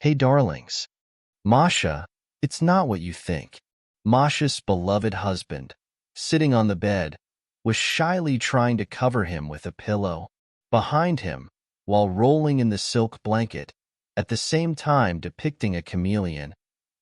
Hey darlings. Masha, it's not what you think. Masha's beloved husband, sitting on the bed, was shyly trying to cover him with a pillow. Behind him, while rolling in the silk blanket, at the same time depicting a chameleon,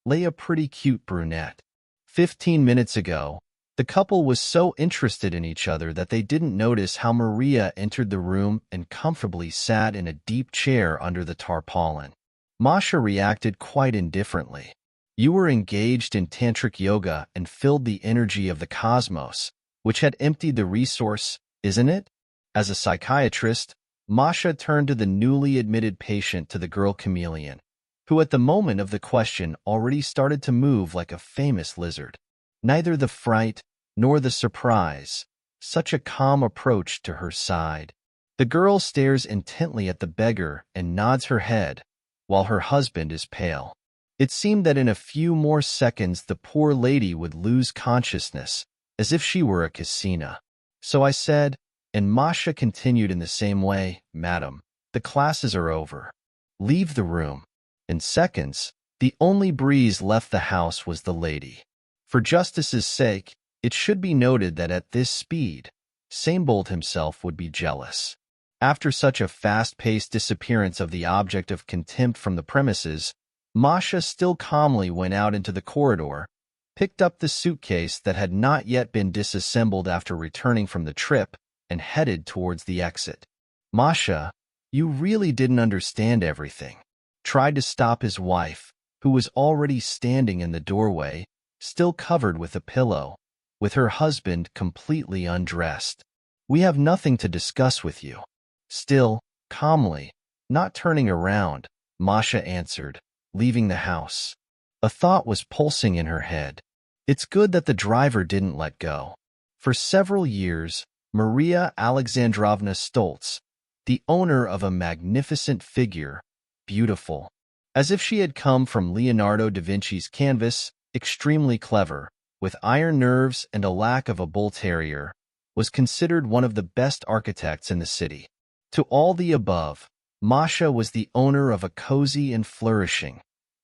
lay a pretty cute brunette. 15 minutes ago, the couple was so interested in each other that they didn't notice how Maria entered the room and comfortably sat in a deep chair under the tarpaulin. Masha reacted quite indifferently. You were engaged in tantric yoga and filled the energy of the cosmos, which had emptied the resource, isn't it? As a psychiatrist, Masha turned to the newly admitted patient to the girl chameleon, who at the moment of the question already started to move like a famous lizard. Neither the fright nor the surprise, such a calm approach to her side. The girl stares intently at the beggar and nods her head, while her husband is pale. It seemed that in a few more seconds the poor lady would lose consciousness, as if she were a casina. So I said, and Masha continued in the same way, "Madam, the classes are over. Leave the room." In seconds, the only breeze left the house was the lady. For justice's sake, it should be noted that at this speed, Samebold himself would be jealous. After such a fast-paced disappearance of the object of contempt from the premises, Masha still calmly went out into the corridor, picked up the suitcase that had not yet been disassembled after returning from the trip, and headed towards the exit. Masha, you really didn't understand everything. Tried to stop his wife, who was already standing in the doorway, still covered with a pillow, with her husband completely undressed. We have nothing to discuss with you. Still, calmly, not turning around, Masha answered, leaving the house. A thought was pulsing in her head. It's good that the driver didn't let go. For several years, Maria Alexandrovna Stoltz, the owner of a magnificent figure, beautiful, as if she had come from Leonardo da Vinci's canvas, extremely clever, with iron nerves and a lack of a bull terrier, was considered one of the best architects in the city. To all the above, Masha was the owner of a cozy and flourishing,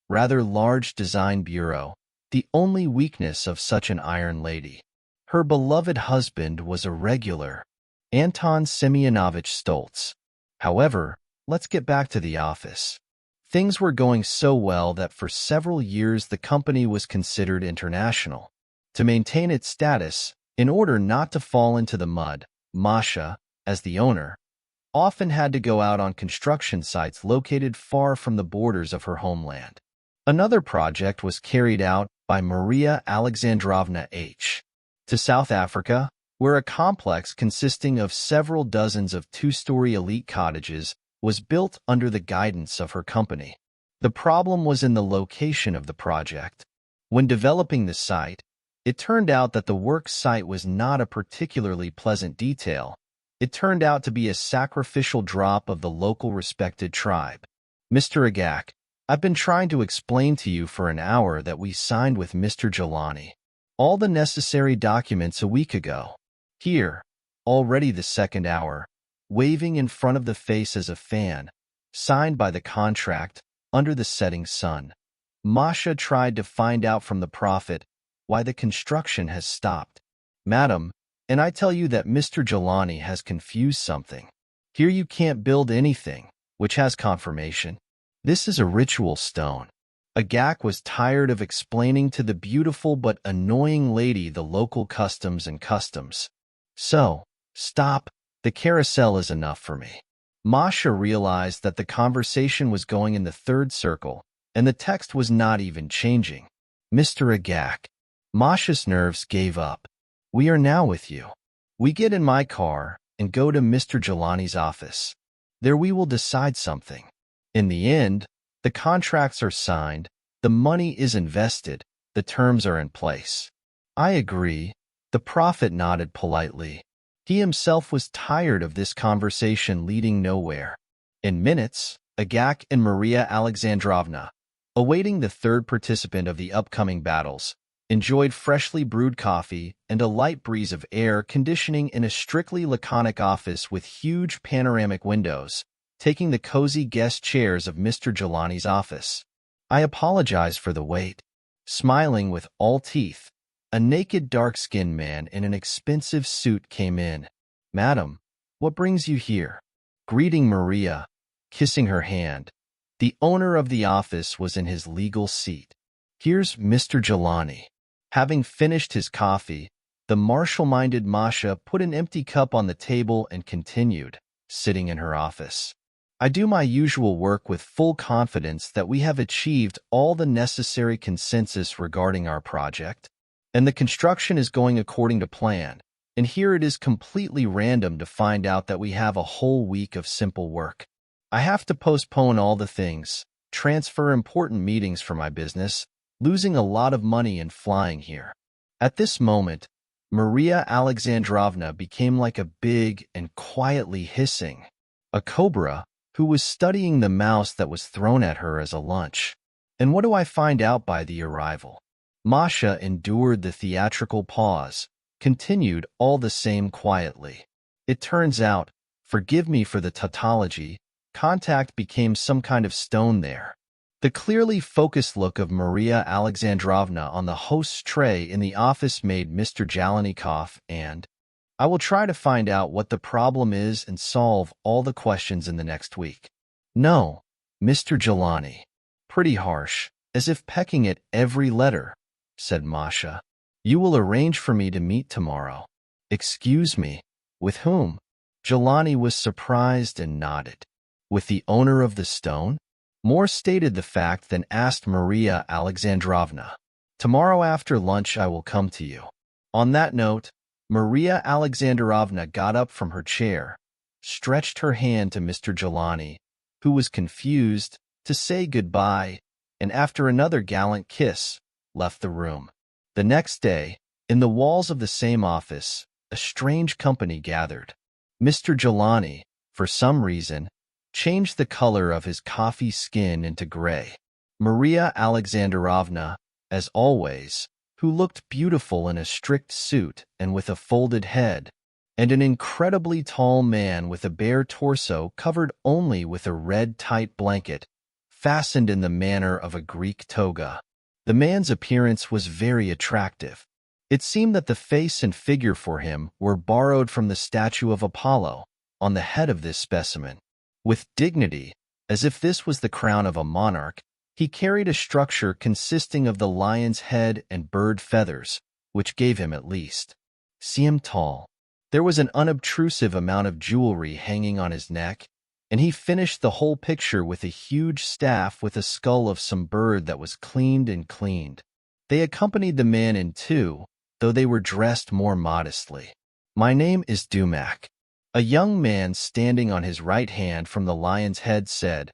rather large design bureau, the only weakness of such an iron lady. Her beloved husband was a regular, Anton Semyonovich Stoltz. However, let's get back to the office. Things were going so well that for several years the company was considered international. To maintain its status, in order not to fall into the mud, Masha, as the owner, often had to go out on construction sites located far from the borders of her homeland. Another project was carried out by Maria Alexandrovna H. to South Africa, where a complex consisting of several dozens of two-story elite cottages was built under the guidance of her company. The problem was in the location of the project. When developing the site, it turned out that the work site was not a particularly pleasant detail. It turned out to be a sacrificial drop of the local respected tribe. Mr. Agak, I've been trying to explain to you for an hour that we signed with Mr. Jelani all the necessary documents a week ago. Here, already the second hour, waving in front of the face as a fan, signed by the contract, under the setting sun. Masha tried to find out from the prophet why the construction has stopped. Madam, and I tell you that Mr. Jelani has confused something. Here you can't build anything, which has confirmation. This is a ritual stone. Agak was tired of explaining to the beautiful but annoying lady the local customs and customs. So, stop, the carousel is enough for me. Masha realized that the conversation was going in the third circle, and the text was not even changing. Mr. Agak. Masha's nerves gave up. We are now with you. We get in my car and go to Mr. Jelani's office. There we will decide something. In the end, the contracts are signed, the money is invested, the terms are in place. I agree. The prophet nodded politely. He himself was tired of this conversation leading nowhere. In minutes, Agak and Maria Alexandrovna, awaiting the third participant of the upcoming battles, enjoyed freshly brewed coffee and a light breeze of air conditioning in a strictly laconic office with huge panoramic windows, taking the cozy guest chairs of Mr. Jelani's office. I apologize for the wait. Smiling with all teeth, a naked dark-skinned man in an expensive suit came in. Madam, what brings you here? Greeting Maria, kissing her hand. The owner of the office was in his legal seat. Here's Mr. Jelani. Having finished his coffee, the martial-minded Masha put an empty cup on the table and continued, sitting in her office. I do my usual work with full confidence that we have achieved all the necessary consensus regarding our project, and the construction is going according to plan, and here it is completely random to find out that we have a whole week of simple work. I have to postpone all the things, transfer important meetings for my business, losing a lot of money and flying here. At this moment, Maria Alexandrovna became like a big and quietly hissing, a cobra who was studying the mouse that was thrown at her as a lunch. And what do I find out by the arrival? Masha endured the theatrical pause, continued all the same quietly. It turns out, forgive me for the tautology, contact became some kind of stone there. The clearly focused look of Maria Alexandrovna on the host's tray in the office made Mr. Jelani cough, and I will try to find out what the problem is and solve all the questions in the next week. No, Mr. Jelani. Pretty harsh, as if pecking at every letter, said Masha. You will arrange for me to meet tomorrow. Excuse me, with whom? Jelani was surprised and nodded. With the owner of the stone? More stated the fact than asked Maria Alexandrovna. Tomorrow after lunch I will come to you. On that note, Maria Alexandrovna got up from her chair, stretched her hand to Mr. Jelani, who was confused, to say goodbye, and after another gallant kiss, left the room. The next day, in the walls of the same office, a strange company gathered. Mr. Jelani, for some reason, changed the color of his coffee skin into gray. Maria Alexandrovna, as always, who looked beautiful in a strict suit and with a folded head, and an incredibly tall man with a bare torso covered only with a red tight blanket, fastened in the manner of a Greek toga. The man's appearance was very attractive. It seemed that the face and figure for him were borrowed from the statue of Apollo on the head of this specimen. With dignity, as if this was the crown of a monarch, he carried a structure consisting of the lion's head and bird feathers, which gave him at least. See him tall. There was an unobtrusive amount of jewelry hanging on his neck, and he finished the whole picture with a huge staff with a skull of some bird that was cleaned and cleaned. They accompanied the man in two, though they were dressed more modestly. My name is Dumac. A young man standing on his right hand from the lion's head said,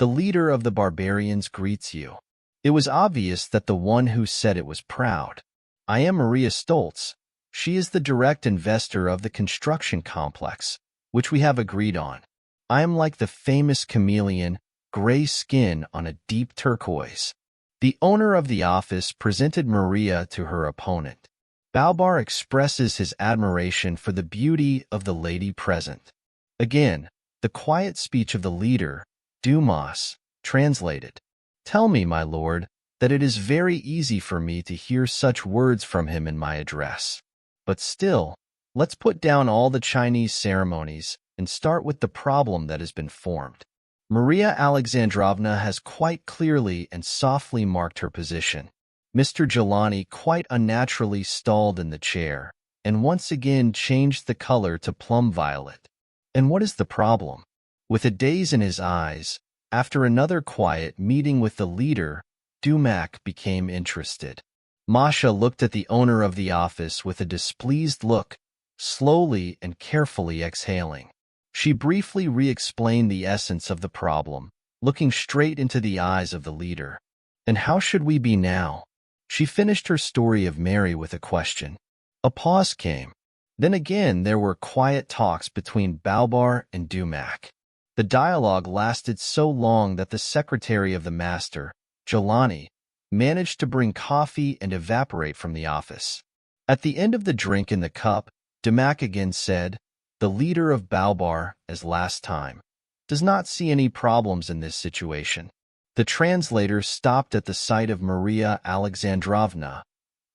The leader of the barbarians greets you. It was obvious that the one who said it was proud. I am Maria Stoltz. She is the direct investor of the construction complex, which we have agreed on. I am like the famous chameleon, gray skin on a deep turquoise. The owner of the office presented Maria to her opponent. Balbar expresses his admiration for the beauty of the lady present. Again, the quiet speech of the leader, Dumas, translated. Tell me, my lord, that it is very easy for me to hear such words from him in my address. But still, let's put down all the Chinese ceremonies and start with the problem that has been formed. Maria Alexandrovna has quite clearly and softly marked her position. Mr. Jelani quite unnaturally stalled in the chair, and once again changed the color to plum violet. And what is the problem? With a daze in his eyes, after another quiet meeting with the leader, Dumac became interested. Masha looked at the owner of the office with a displeased look, slowly and carefully exhaling. She briefly re-explained the essence of the problem, looking straight into the eyes of the leader. And how should we be now? She finished her story of Mary with a question. A pause came. Then again there were quiet talks between Balbar and Dumac. The dialogue lasted so long that the secretary of the master, Jelani, managed to bring coffee and evaporate from the office. At the end of the drink in the cup, Dumac again said, the leader of Balbar, as last time, does not see any problems in this situation. The translator stopped at the sight of Maria Alexandrovna,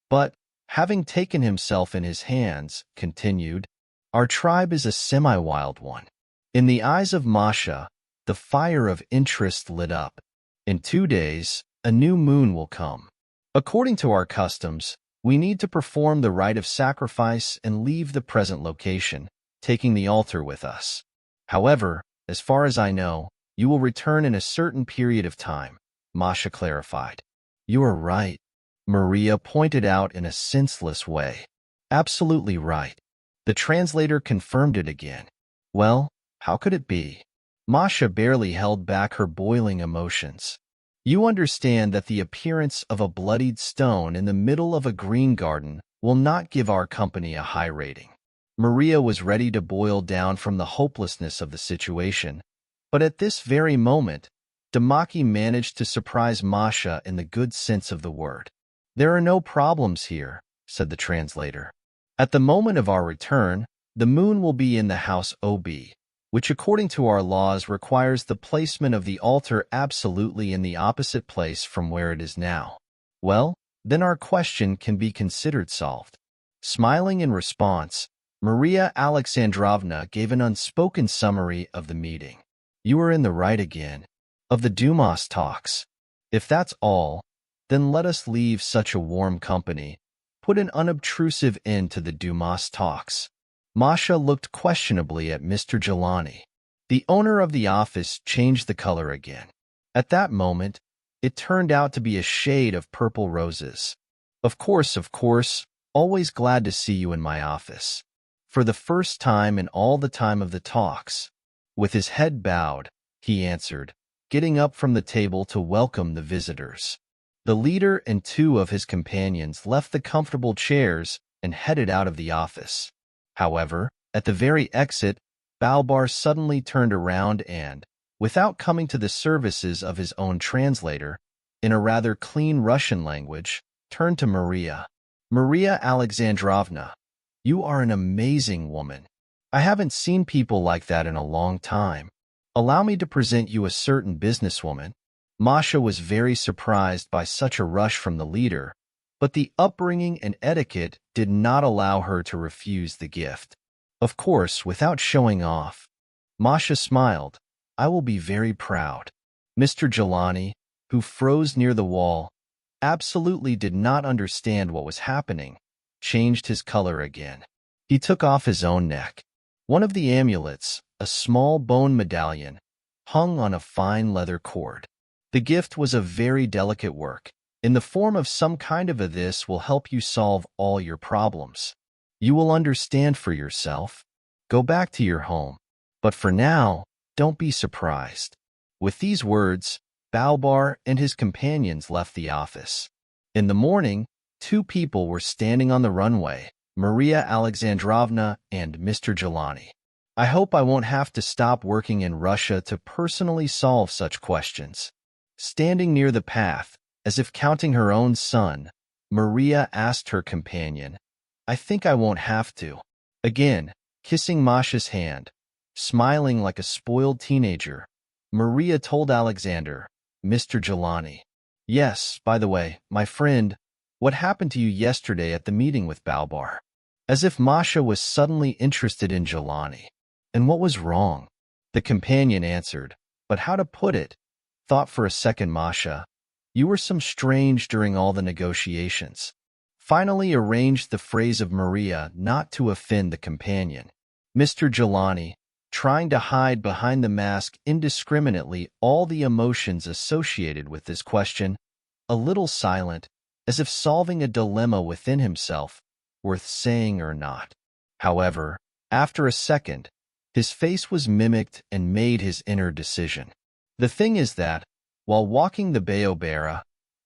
but, having taken himself in his hands, continued, "Our tribe is a semi-wild one." In the eyes of Masha, the fire of interest lit up. In 2 days, a new moon will come. According to our customs, we need to perform the rite of sacrifice and leave the present location, taking the altar with us. However, as far as I know, you will return in a certain period of time, Masha clarified. You are right, Maria pointed out in a senseless way. Absolutely right. The translator confirmed it again. Well, how could it be? Masha barely held back her boiling emotions. You understand that the appearance of a bloodied stone in the middle of a green garden will not give our company a high rating. Maria was ready to boil down from the hopelessness of the situation, but at this very moment, Damaki managed to surprise Masha in the good sense of the word. There are no problems here, said the translator. At the moment of our return, the moon will be in the house OB, which according to our laws requires the placement of the altar absolutely in the opposite place from where it is now. Well, then our question can be considered solved. Smiling in response, Maria Alexandrovna gave an unspoken summary of the meeting. You are in the right again. Of the Dumas talks. If that's all, then let us leave such a warm company. Put an unobtrusive end to the Dumas talks. Masha looked questionably at Mr. Jelani. The owner of the office changed the color again. At that moment, it turned out to be a shade of purple roses. Of course, always glad to see you in my office. For the first time in all the time of the talks. With his head bowed, he answered, getting up from the table to welcome the visitors. The leader and 2 of his companions left the comfortable chairs and headed out of the office. However, at the very exit, Balbar suddenly turned around and, without coming to the services of his own translator, in a rather clean Russian language, turned to Maria. Maria Alexandrovna, you are an amazing woman. I haven't seen people like that in a long time. Allow me to present you a certain businesswoman. Masha was very surprised by such a rush from the leader, but the upbringing and etiquette did not allow her to refuse the gift. Of course, without showing off. Masha smiled. I will be very proud. Mr. Jelani, who froze near the wall, absolutely did not understand what was happening, changed his color again. He took off his own neck. One of the amulets, a small bone medallion, hung on a fine leather cord. The gift was of very delicate work. In the form of some kind of this will help you solve all your problems. You will understand for yourself. Go back to your home. But for now, don't be surprised. With these words, Balbar and his companions left the office. In the morning, 2 people were standing on the runway, Maria Alexandrovna and Mr. Jelani. I hope I won't have to stop working in Russia to personally solve such questions. Standing near the path, as if counting her own son, Maria asked her companion, I think I won't have to. Again, kissing Masha's hand, smiling like a spoiled teenager, Maria told Alexander, Mr. Jelani. Yes, by the way, my friend, what happened to you yesterday at the meeting with Balbar? As if Masha was suddenly interested in Jelani. And what was wrong? The companion answered, but how to put it? Thought for a second, Masha. You were some strange during all the negotiations. Finally arranged the phrase of Maria not to offend the companion. Mr. Jelani, trying to hide behind the mask indiscriminately all the emotions associated with this question, a little silent, as if solving a dilemma within himself, worth saying or not. However, after a second, his face was mimicked and made his inner decision. The thing is that, while walking the Beobera,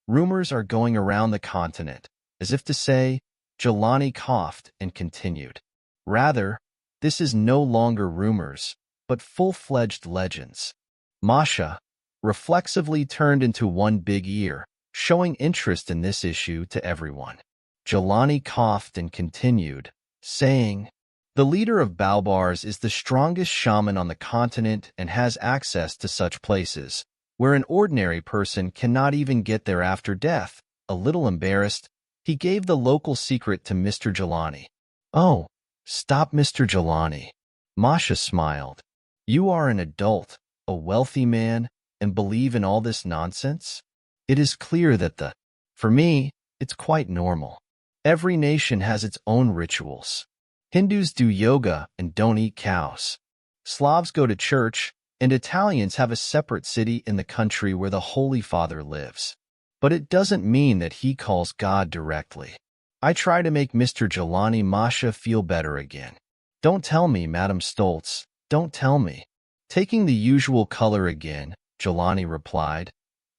rumors are going around the continent, as if to say, Jelani coughed and continued. Rather, this is no longer rumors, but full-fledged legends. Masha reflexively turned into one big ear, showing interest in this issue to everyone. Jelani coughed and continued, saying, The leader of Balbars is the strongest shaman on the continent and has access to such places, where an ordinary person cannot even get there after death. A little embarrassed, he gave the local secret to Mr. Jelani. Oh, stop, Mr. Jelani. Masha smiled. You are an adult, a wealthy man, and believe in all this nonsense? It is clear that for me, it's quite normal. Every nation has its own rituals. Hindus do yoga and don't eat cows. Slavs go to church, and Italians have a separate city in the country where the Holy Father lives. But it doesn't mean that he calls God directly. I try to make Mr. Jelani Masha feel better again. Don't tell me, Madame Stoltz, don't tell me. Taking the usual color again, Jelani replied,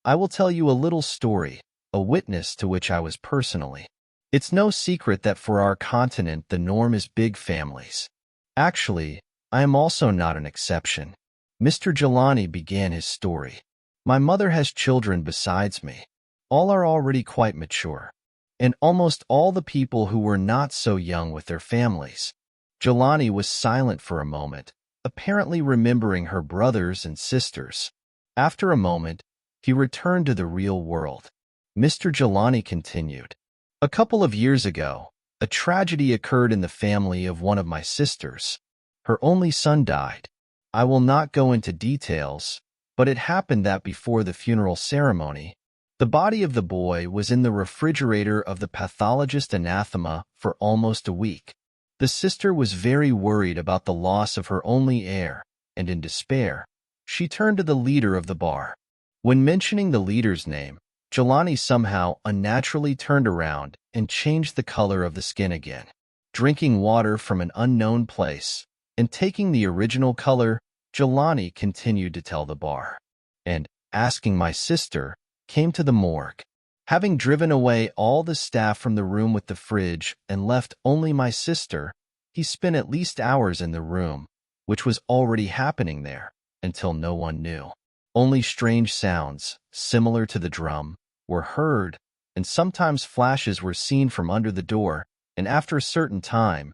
I will tell you a little story, a witness to which I was personally. It's no secret that for our continent the norm is big families. Actually, I am also not an exception. Mr. Jelani began his story. My mother has children besides me. All are already quite mature, and almost all the people who were not so young with their families. Jelani was silent for a moment, apparently remembering her brothers and sisters. After a moment, he returned to the real world. Mr. Jelani continued. A couple of years ago, a tragedy occurred in the family of one of my sisters. Her only son died. I will not go into details, but it happened that before the funeral ceremony, the body of the boy was in the refrigerator of the pathologist anathema for almost a week. The sister was very worried about the loss of her only heir, and in despair, she turned to the leader of the bar. When mentioning the leader's name, Jelani somehow unnaturally turned around and changed the color of the skin again. Drinking water from an unknown place and taking the original color, Jelani continued to tell the bar. And, asking my sister, came to the morgue. Having driven away all the staff from the room with the fridge and left only my sister, he spent at least hours in the room, which was already happening there, until no one knew. Only strange sounds, similar to the drum, were heard, and sometimes flashes were seen from under the door, and after a certain time,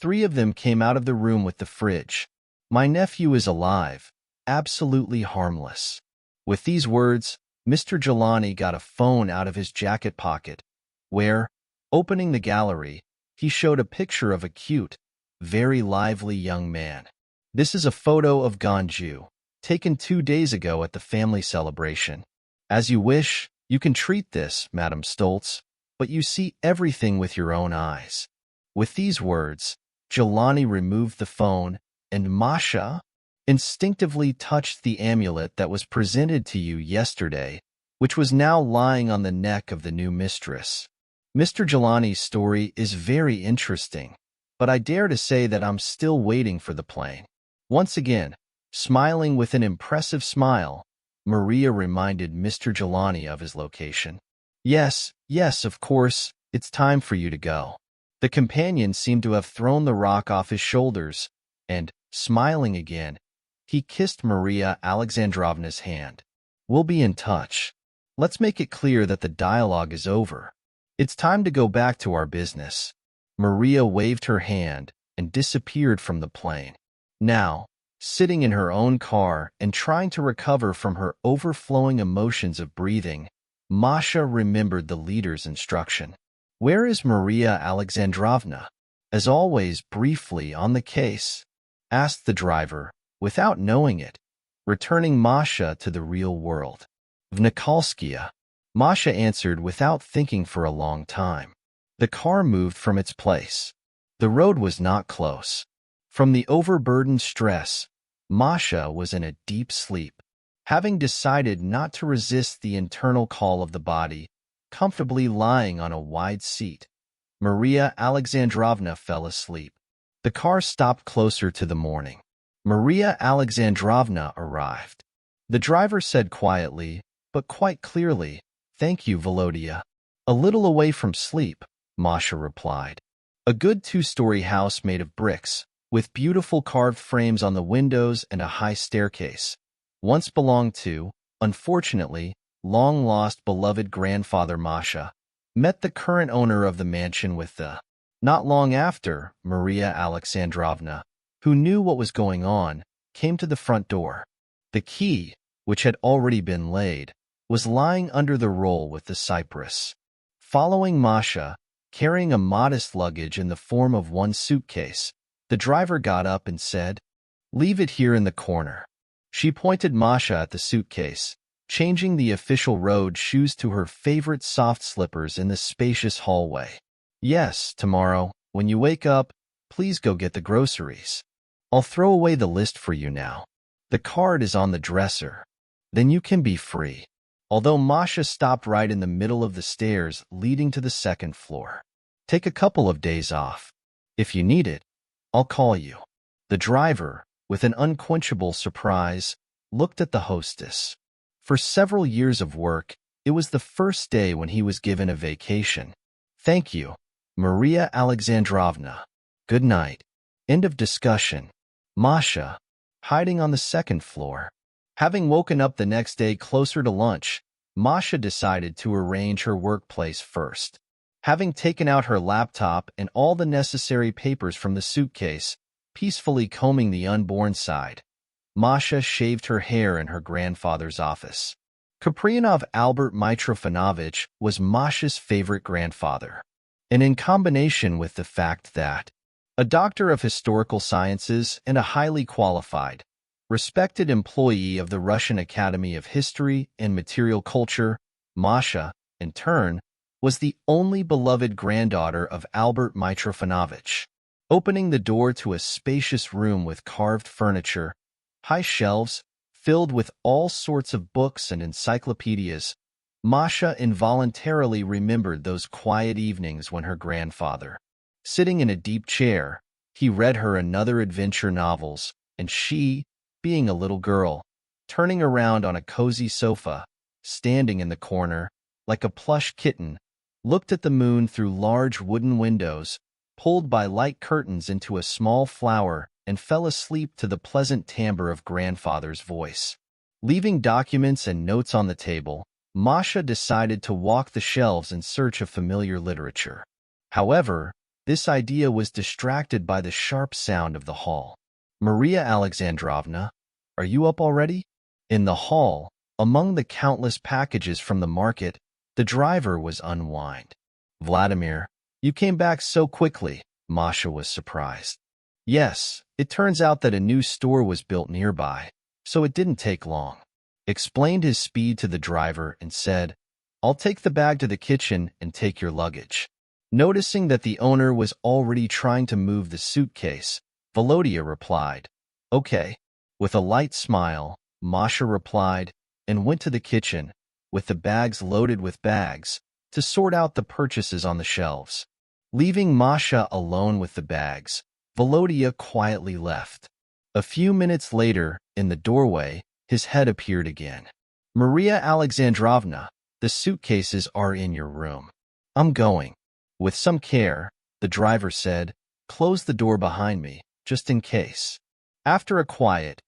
3 of them came out of the room with the fridge. My nephew is alive, absolutely harmless. With these words, Mr. Jelani got a phone out of his jacket pocket, where, opening the gallery, he showed a picture of a cute, very lively young man. This is a photo of Ganju, taken 2 days ago at the family celebration. As you wish, you can treat this, Madame Stoltz, but you see everything with your own eyes. With these words, Jelani removed the phone, and Masha instinctively touched the amulet that was presented to you yesterday, which was now lying on the neck of the new mistress. Mr. Jelani's story is very interesting, but I dare to say that I'm still waiting for the plane. Once again, smiling with an impressive smile, Maria reminded Mr. Jelani of his location. Yes, of course, it's time for you to go. The companion seemed to have thrown the rock off his shoulders, and, smiling again, he kissed Maria Alexandrovna's hand. We'll be in touch. Let's make it clear that the dialogue is over. It's time to go back to our business. Maria waved her hand and disappeared from the plane. Now, sitting in her own car and trying to recover from her overflowing emotions of breathing, Masha remembered the leader's instruction. Where is Maria Alexandrovna? As always, briefly on the case, asked the driver, without knowing it, returning Masha to the real world. В Nikolskaya, Masha answered without thinking for a long time. The car moved from its place. The road was not close. From the overburdened stress, Masha was in a deep sleep. Having decided not to resist the internal call of the body, comfortably lying on a wide seat, Maria Alexandrovna fell asleep. The car stopped closer to the morning. Maria Alexandrovna arrived. The driver said quietly, but quite clearly, "Thank you, Volodya." "A little away from sleep," Masha replied. A good 2-story house made of bricks, with beautiful carved frames on the windows and a high staircase, once belonged to, unfortunately, long-lost beloved grandfather Masha, met the current owner of the mansion with the Not long after, Maria Alexandrovna, who knew what was going on, came to the front door. The key, which had already been laid, was lying under the roll with the cypress. Following Masha, carrying a modest luggage in the form of one suitcase, the driver got up and said, "Leave it here in the corner." She pointed Masha at the suitcase, changing the official road shoes to her favorite soft slippers in the spacious hallway. "Yes, tomorrow, when you wake up, please go get the groceries. I'll throw away the list for you now. The card is on the dresser. Then you can be free." Although Masha stopped right in the middle of the stairs leading to the second floor. "Take a couple of days off. If you need it, I'll call you." The driver, with an unquenchable surprise, looked at the hostess. For several years of work, it was the first day when he was given a vacation. "Thank you, Maria Alexandrovna. Good night." End of discussion. Masha, hiding on the second floor. Having woken up the next day closer to lunch, Masha decided to arrange her workplace first. Having taken out her laptop and all the necessary papers from the suitcase, peacefully combing the unborn side, Masha shaved her hair in her grandfather's office. Kaprianov Albert Mitrofanovich was Masha's favorite grandfather, and in combination with the fact that a doctor of historical sciences and a highly qualified, respected employee of the Russian Academy of History and Material Culture, Masha, in turn, was the only beloved granddaughter of Albert Mitrofanovich. Opening the door to a spacious room with carved furniture, high shelves filled with all sorts of books and encyclopedias, Masha involuntarily remembered those quiet evenings when her grandfather, sitting in a deep chair, he read her another adventure novels, and she, being a little girl, turning around on a cozy sofa, standing in the corner, like a plush kitten, looked at the moon through large wooden windows, pulled by light curtains into a small flower, and fell asleep to the pleasant timbre of grandfather's voice. Leaving documents and notes on the table, Masha decided to walk the shelves in search of familiar literature. However, this idea was distracted by the sharp sound of the hall. "Maria Alexandrovna, are you up already?" In the hall, among the countless packages from the market, the driver was unwind. "Vladimir, you came back so quickly," Masha was surprised. "Yes, it turns out that a new store was built nearby, so it didn't take long." Explained his speed to the driver and said, "I'll take the bag to the kitchen and take your luggage." Noticing that the owner was already trying to move the suitcase, Volodya replied, "Okay." With a light smile, Masha replied and went to the kitchen, with the bags loaded with bags, to sort out the purchases on the shelves. Leaving Masha alone with the bags, Volodya quietly left. A few minutes later, in the doorway, his head appeared again. "Maria Alexandrovna, the suitcases are in your room. I'm going." With some care, the driver said, "Close the door behind me, just in case." After a quiet,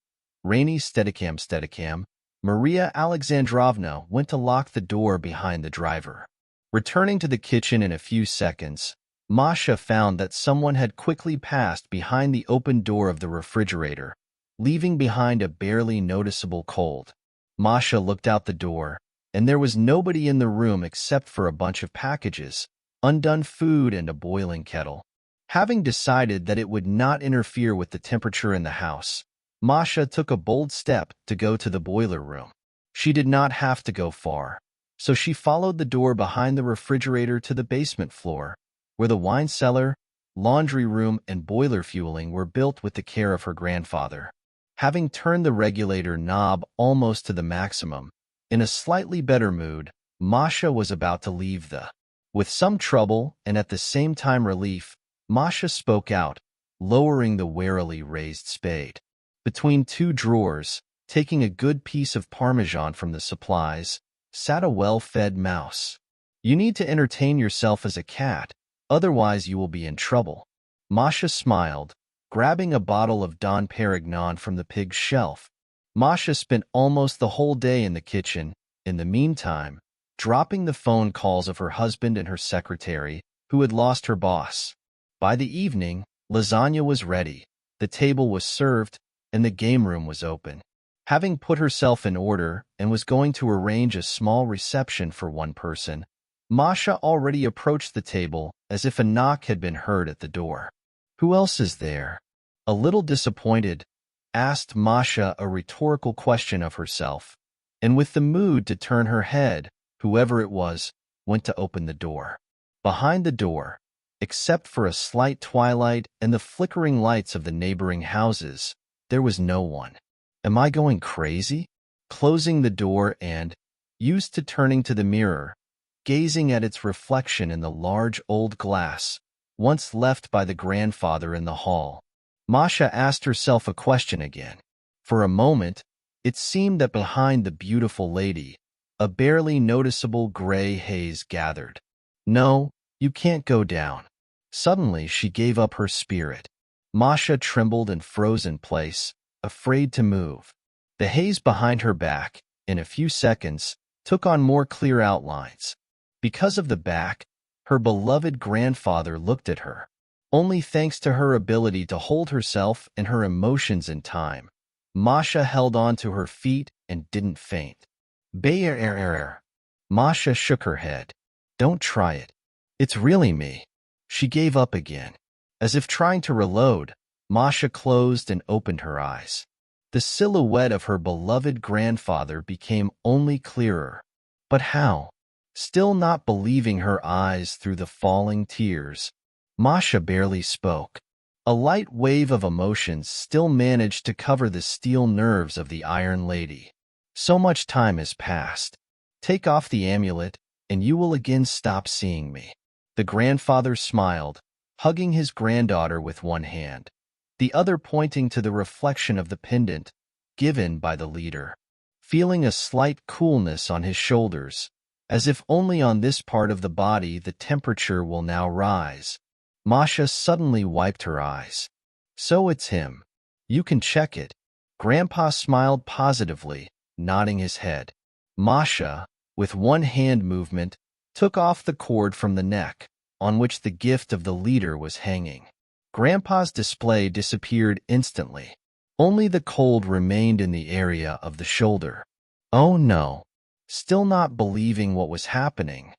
rainy steadicam, Maria Alexandrovna went to lock the door behind the driver. Returning to the kitchen in a few seconds, Masha found that someone had quickly passed behind the open door of the refrigerator, leaving behind a barely noticeable cold. Masha looked out the door, and there was nobody in the room except for a bunch of packages, undone food, and a boiling kettle. Having decided that it would not interfere with the temperature in the house, Masha took a bold step to go to the boiler room. She did not have to go far, so she followed the door behind the refrigerator to the basement floor, where the wine cellar, laundry room, and boiler fueling were built with the care of her grandfather. Having turned the regulator knob almost to the maximum, in a slightly better mood, Masha was about to leave the. With some trouble and at the same time relief, Masha spoke out, lowering the warily raised spade. Between two drawers, taking a good piece of Parmesan from the supplies, sat a well-fed mouse. "You need to entertain yourself as a cat, otherwise you will be in trouble." Masha smiled, grabbing a bottle of Dom Perignon from the pig's shelf. Masha spent almost the whole day in the kitchen, in the meantime, dropping the phone calls of her husband and her secretary, who had lost her boss. By the evening, lasagna was ready, the table was served, and the game room was open. Having put herself in order and was going to arrange a small reception for one person, Masha already approached the table as if a knock had been heard at the door. "Who else is there?" A little disappointed, asked Masha a rhetorical question of herself, and with the mood to turn her head, whoever it was, went to open the door. Behind the door, except for a slight twilight and the flickering lights of the neighboring houses, there was no one. Am I going crazy? Closing the door and, used to turning to the mirror, gazing at its reflection in the large old glass, once left by the grandfather in the hall, Masha asked herself a question again. For a moment, it seemed that behind the beautiful lady, a barely noticeable gray haze gathered. "No, you can't go down." Suddenly, she gave up her spirit. Masha trembled and froze in place, afraid to move. The haze behind her back, in a few seconds, took on more clear outlines. Because of the back, her beloved grandfather looked at her. Only thanks to her ability to hold herself and her emotions in time, Masha held on to her feet and didn't faint. "Bayer." Masha shook her head. "Don't try it. It's really me." She gave up again. As if trying to reload, Masha closed and opened her eyes. The silhouette of her beloved grandfather became only clearer. But how? Still not believing her eyes through the falling tears, Masha barely spoke. A light wave of emotions still managed to cover the steel nerves of the Iron Lady. "So much time has passed. Take off the amulet, and you will again stop seeing me." The grandfather smiled, hugging his granddaughter with one hand, the other pointing to the reflection of the pendant given by the leader. Feeling a slight coolness on his shoulders, as if only on this part of the body the temperature will now rise, Masha suddenly wiped her eyes. "So it's him. You can check it." Grandpa smiled positively, nodding his head. Masha, with one hand movement, took off the cord from the neck, on which the gift of the leader was hanging. Grandpa's display disappeared instantly. Only the cold remained in the area of the shoulder. Oh no! Still not believing what was happening,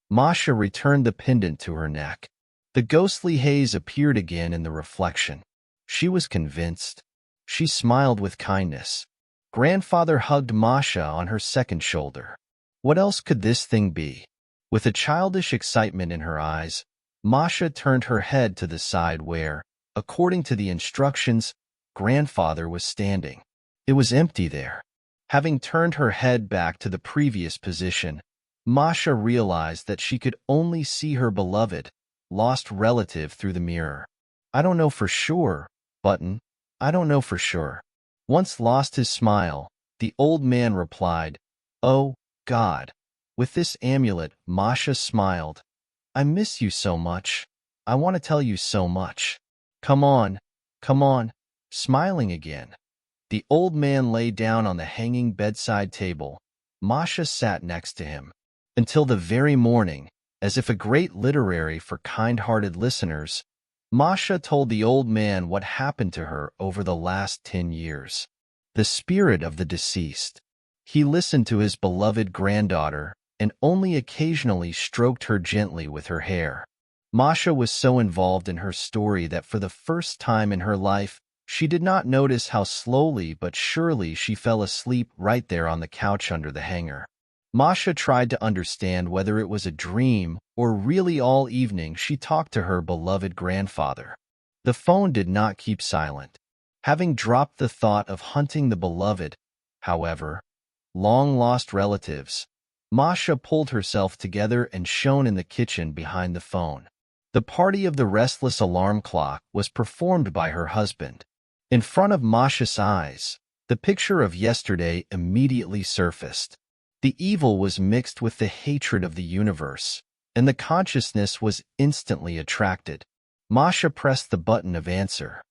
Masha returned the pendant to her neck. The ghostly haze appeared again in the reflection. She was convinced. She smiled with kindness. Grandfather hugged Masha on her second shoulder. What else could this thing be? With a childish excitement in her eyes, Masha turned her head to the side where, according to the instructions, Grandfather was standing. It was empty there. Having turned her head back to the previous position, Masha realized that she could only see her beloved, lost relative through the mirror. "I don't know for sure, Button. I don't know for sure." Once lost his smile, the old man replied, "Oh, God." With this amulet, Masha smiled. "I miss you so much. I want to tell you so much. Come on, come on." Smiling again, the old man lay down on the hanging bedside table. Masha sat next to him. Until the very morning, as if a great literary for kind-hearted listeners, Masha told the old man what happened to her over the last 10 years. The spirit of the deceased. He listened to his beloved granddaughter and only occasionally stroked her gently with her hair. Masha was so involved in her story that for the first time in her life, she did not notice how slowly but surely she fell asleep right there on the couch under the hanger. Masha tried to understand whether it was a dream or really all evening she talked to her beloved grandfather. The phone did not keep silent. Having dropped the thought of hunting the beloved, however, long-lost relatives, Masha pulled herself together and shone in the kitchen behind the phone. The party of the restless alarm clock was performed by her husband. In front of Masha's eyes, the picture of yesterday immediately surfaced. The evil was mixed with the hatred of the universe, and the consciousness was instantly attracted. Masha pressed the button of answer.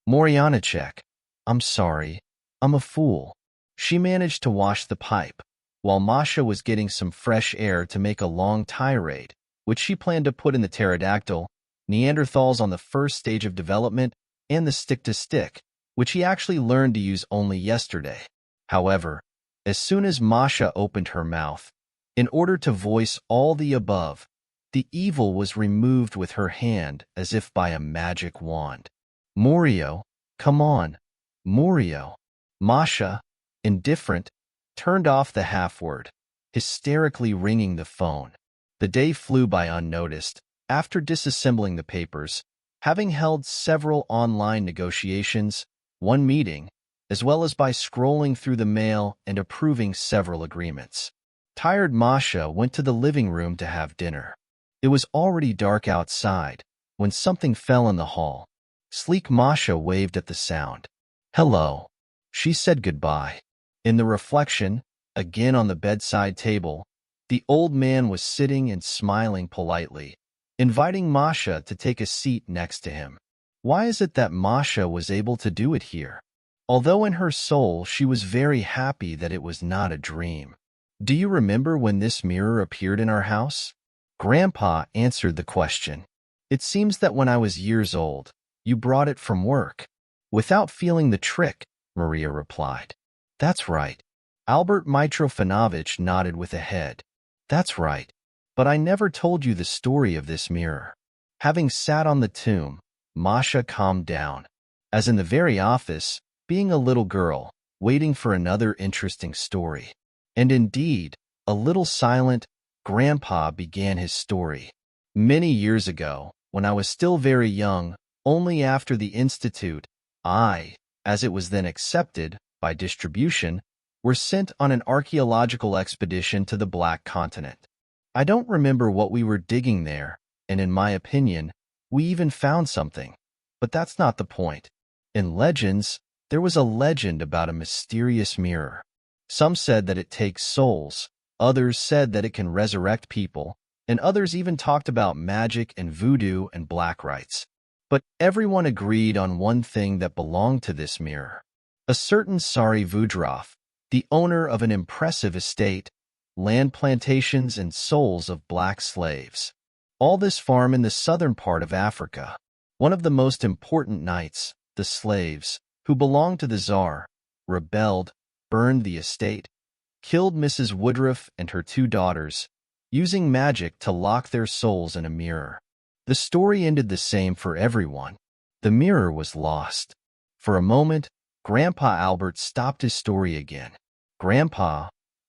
"Morianachek, I'm sorry. I'm a fool." She managed to wash the pipe, while Masha was getting some fresh air to make a long tirade, which she planned to put in the pterodactyl, Neanderthals on the first stage of development, and the stick-to-stick, which he actually learned to use only yesterday. However, as soon as Masha opened her mouth, in order to voice all the above, the evil was removed with her hand as if by a magic wand. Morio, come on, Morio. Masha, indifferent, turned off the half-word, hysterically ringing the phone. The day flew by unnoticed. After disassembling the papers, having held several online negotiations, one meeting, as well as by scrolling through the mail and approving several agreements, tired Masha went to the living room to have dinner. It was already dark outside when something fell in the hall. Sleek Masha waved at the sound. "Hello." She said goodbye. In the reflection, again on the bedside table, the old man was sitting and smiling politely, inviting Masha to take a seat next to him. Why is it that Masha was able to do it here? Although in her soul she was very happy that it was not a dream. "Do you remember when this mirror appeared in our house?" Grandpa answered the question. "It seems that when I was years old, you brought it from work." "Without feeling the trick," Maria replied. "That's right." Albert Mitrofanovich nodded with a head. "That's right. But I never told you the story of this mirror." Having sat on the tomb, Masha calmed down, as in the very office, being a little girl, waiting for another interesting story. And indeed, a little silent, Grandpa began his story. "Many years ago, when I was still very young, only after the Institute, I, as it was then accepted, by distribution, were sent on an archaeological expedition to the Black Continent. I don't remember what we were digging there, and in my opinion, we even found something. But that's not the point. In legends, there was a legend about a mysterious mirror. Some said that it takes souls, others said that it can resurrect people, and others even talked about magic and voodoo and black rites. But everyone agreed on one thing that belonged to this mirror. A certain Sari Vudrov, the owner of an impressive estate, land plantations and souls of black slaves. All this farm in the southern part of Africa. One of the most important knights, the slaves, who belonged to the Tsar, rebelled, burned the estate, killed Mrs. Woodruff and her two daughters, using magic to lock their souls in a mirror. The story ended the same for everyone. The mirror was lost. For a moment, Grandpa Albert stopped his story again. "Grandpa,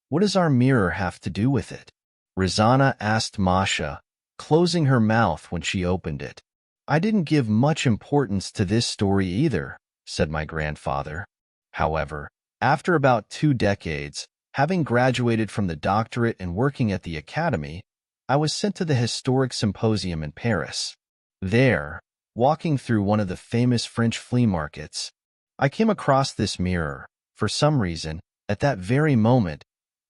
what does our mirror have to do with it?" Rosanna asked Masha, closing her mouth when she opened it. "I didn't give much importance to this story either," said my grandfather. However, after about 2 decades, having graduated from the doctorate and working at the academy, I was sent to the historic symposium in Paris. There, walking through one of the famous French flea markets, I came across this mirror. For some reason, at that very moment,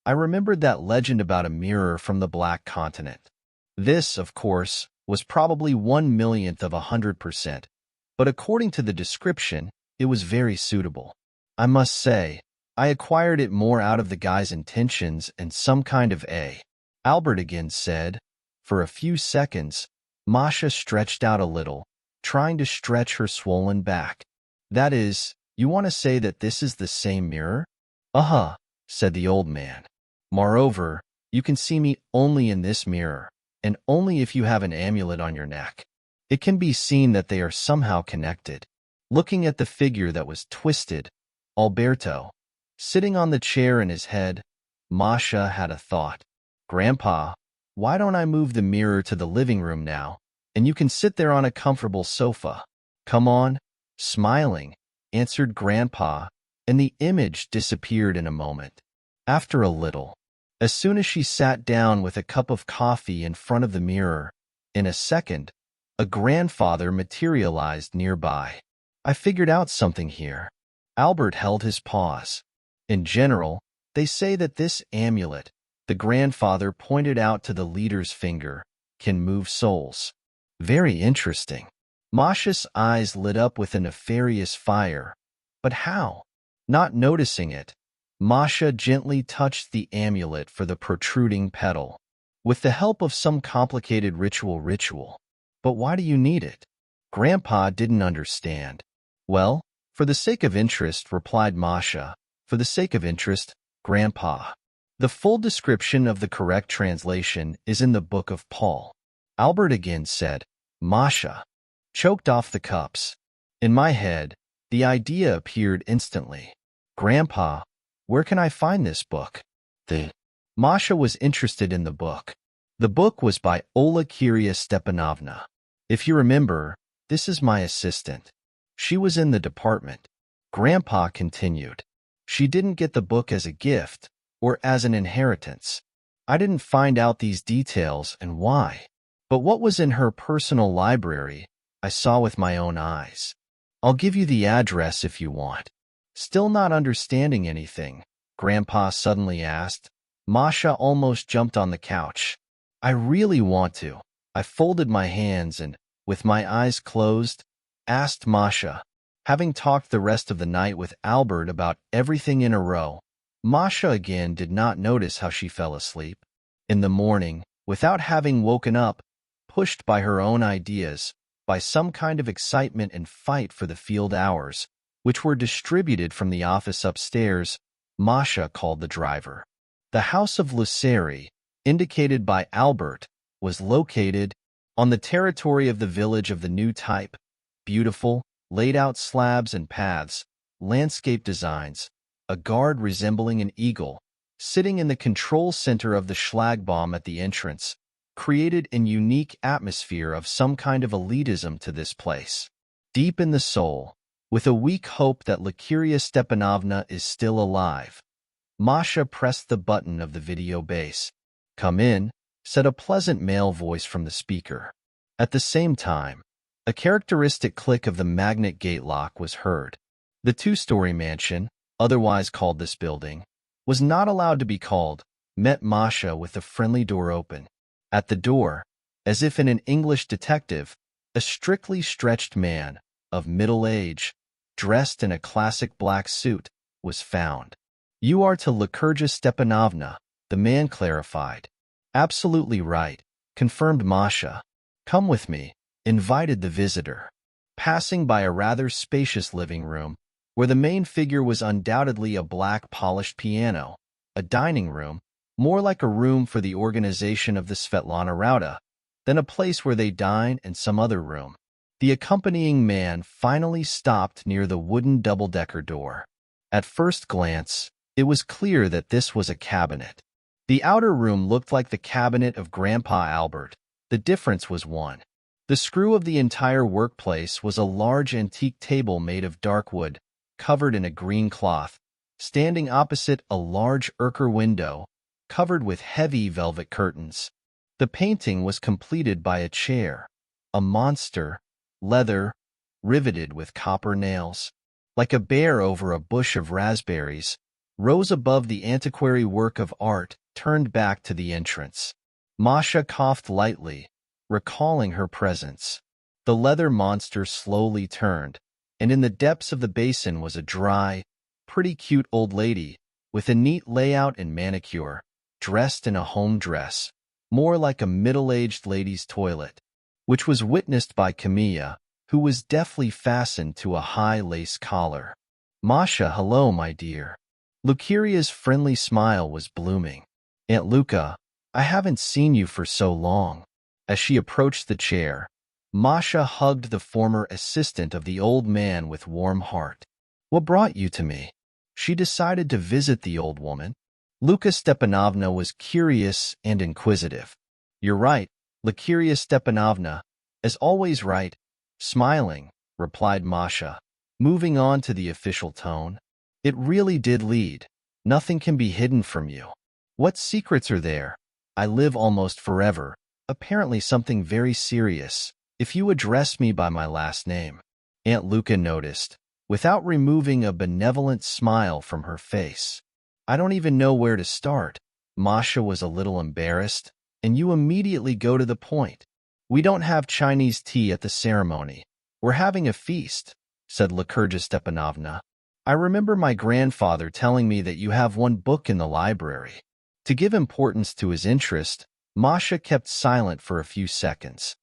I remembered that legend about a mirror from the Black Continent. This, of course, was probably 1/1,000,000th of 100%, but according to the description, it was very suitable. I must say, I acquired it more out of the guy's intentions and some kind of a. Albert again said. For a few seconds, Masha stretched out a little, trying to stretch her swollen back. "That is, you want to say that this is the same mirror?" "Uh-huh," said the old man. "Moreover, you can see me only in this mirror, and only if you have an amulet on your neck. It can be seen that they are somehow connected." Looking at the figure that was twisted, Alberto, sitting on the chair in his head, Masha had a thought. "Grandpa, why don't I move the mirror to the living room now, and you can sit there on a comfortable sofa?" "Come on," smiling, answered Grandpa, and the image disappeared in a moment. After a little, as soon as she sat down with a cup of coffee in front of the mirror, in a second, a grandfather materialized nearby. "I figured out something here." Albert held his pause. "In general, they say that this amulet," the grandfather pointed out to the leader's finger, "can move souls." "Very interesting." Masha's eyes lit up with a nefarious fire. "But how?" Not noticing it, Masha gently touched the amulet for the protruding petal. "With the help of some complicated ritual. But why do you need it? Grandpa didn't understand. Well, for the sake of interest, replied Masha. For the sake of interest, Grandpa. The full description of the correct translation is in the Book of Paul. Albert again said, Masha. Choked off the cups. In my head, the idea appeared instantly. Grandpa, where can I find this book? Masha was interested in the book. The book was by Olya Stepanovna. If you remember, this is my assistant. She was in the department. Grandpa continued. She didn't get the book as a gift or as an inheritance. I didn't find out these details and why. But what was in her personal library, I saw with my own eyes. I'll give you the address if you want. Still not understanding anything, Grandpa suddenly asked. Masha almost jumped on the couch. I really want to. I folded my hands and, with my eyes closed, asked Masha. Having talked the rest of the night with Albert about everything in a row, Masha again did not notice how she fell asleep. In the morning, without having woken up, pushed by her own ideas, by some kind of excitement and fight for the field hours, which were distributed from the office upstairs, Masha called the driver. The house of Luceri, indicated by Albert, was located on the territory of the village of the new type. Beautiful, laid-out slabs and paths, landscape designs, a guard resembling an eagle, sitting in the control center of the Schlagbaum at the entrance, created an unique atmosphere of some kind of elitism to this place. Deep in the soul, with a weak hope that Lucretia Stepanovna is still alive, Masha pressed the button of the video base. Come in, said a pleasant male voice from the speaker. At the same time, a characteristic click of the magnet gate lock was heard. The two-story mansion, otherwise called this building, was not allowed to be called, met Masha with the friendly door open. At the door, as if in an English detective, a strictly stretched man, of middle age, dressed in a classic black suit, was found. You are to Lucretia Stepanovna, the man clarified. Absolutely right, confirmed Masha. Come with me, invited the visitor. Passing by a rather spacious living room, where the main figure was undoubtedly a black polished piano, a dining room, more like a room for the organization of the Svetlana Rauta, than a place where they dine, and some other room. The accompanying man finally stopped near the wooden double-decker door. At first glance, it was clear that this was a cabinet. The outer room looked like the cabinet of Grandpa Albert. The difference was one. The screw of the entire workplace was a large antique table made of dark wood, covered in a green cloth, standing opposite a large Erker window, covered with heavy velvet curtains. The painting was completed by a chair, a monster, leather, riveted with copper nails. Like a bear over a bush of raspberries, rose above the antiquary work of art turned back to the entrance. Masha coughed lightly, recalling her presence. The leather monster slowly turned, and in the depths of the basin was a dry, pretty cute old lady, with a neat layout and manicure, dressed in a home dress, more like a middle-aged lady's toilet, which was witnessed by Camilla, who was deftly fastened to a high lace collar. Masha, hello, my dear. Lucretia's friendly smile was blooming. Aunt Luca, I haven't seen you for so long. As she approached the chair, Masha hugged the former assistant of the old man with warm heart. What brought you to me? She decided to visit the old woman. Luka Stepanovna was curious and inquisitive. You're right, Lucretia Stepanovna, as always right, smiling, replied Masha, moving on to the official tone. It really did lead. Nothing can be hidden from you. What secrets are there? I live almost forever. Apparently something very serious, if you address me by my last name. Aunt Luca noticed, without removing a benevolent smile from her face. I don't even know where to start. Masha was a little embarrassed, and you immediately go to the point. We don't have Chinese tea at the ceremony. We're having a feast, said Lucretia Stepanovna. I remember my grandfather telling me that you have one book in the library. To give importance to his interest, Masha kept silent for a few seconds.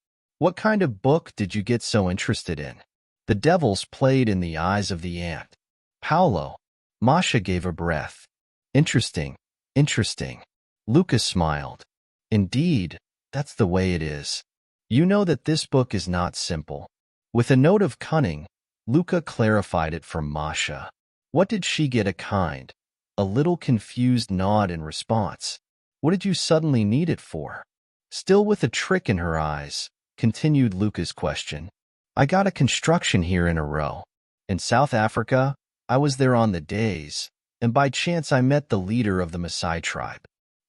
What kind of book did you get so interested in? The devils played in the eyes of the ant. Paolo. Masha gave a breath. Interesting, interesting. Lucas smiled. Indeed, that's the way it is. You know that this book is not simple. With a note of cunning, Luca clarified it for Masha. What did she get a kind, a little confused nod in response? What did you suddenly need it for? Still with a trick in her eyes, continued Luca's question. I got a construction here in a row. In South Africa, I was there on the days, and by chance I met the leader of the Maasai tribe.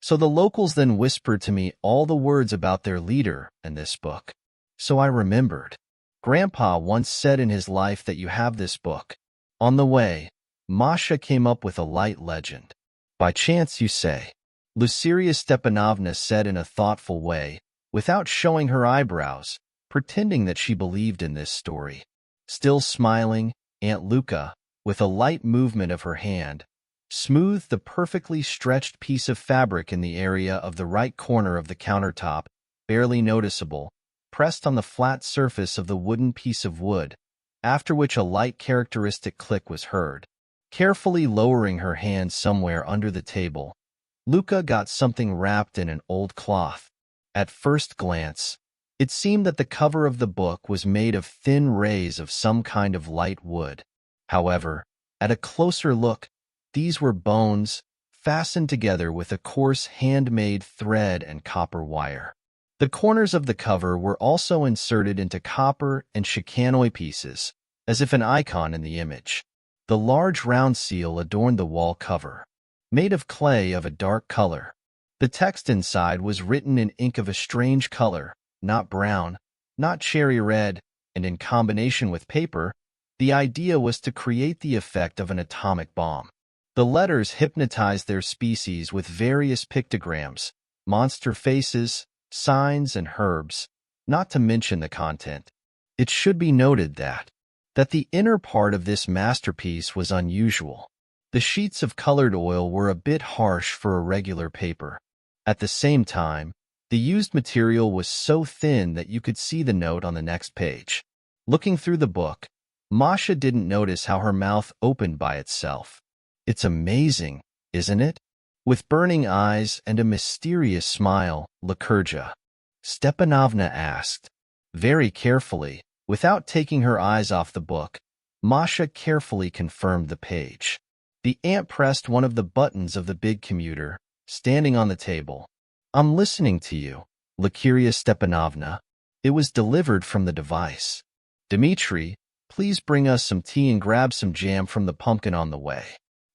So the locals then whispered to me all the words about their leader and this book. So I remembered. Grandpa once said in his life that you have this book. On the way, Masha came up with a light legend. By chance, you say? Luceria Stepanovna said in a thoughtful way, without showing her eyebrows, pretending that she believed in this story. Still smiling, Aunt Luca, with a light movement of her hand, smoothed the perfectly stretched piece of fabric in the area of the right corner of the countertop, barely noticeable, pressed on the flat surface of the wooden piece of wood, after which a light characteristic click was heard. Carefully lowering her hand somewhere under the table, Luca got something wrapped in an old cloth. At first glance, it seemed that the cover of the book was made of thin rays of some kind of light wood. However, at a closer look, these were bones, fastened together with a coarse handmade thread and copper wire. The corners of the cover were also inserted into copper and chicanoi pieces, as if an icon in the image. The large round seal adorned the wall cover, made of clay of a dark color. The text inside was written in ink of a strange color, not brown, not cherry red, and in combination with paper, the idea was to create the effect of an atomic bomb. The letters hypnotized their species with various pictograms, monster faces, signs, and herbs, not to mention the content. It should be noted that the inner part of this masterpiece was unusual. The sheets of colored oil were a bit harsh for a regular paper. At the same time, the used material was so thin that you could see the note on the next page. Looking through the book, Masha didn't notice how her mouth opened by itself. It's amazing, isn't it? With burning eyes and a mysterious smile, Lycurgia. Stepanovna asked. Very carefully, without taking her eyes off the book, Masha carefully confirmed the page. The ant pressed one of the buttons of the big commuter, standing on the table. I'm listening to you, Lycurgia Stepanovna. It was delivered from the device. Dmitri, please bring us some tea and grab some jam from the pumpkin on the way.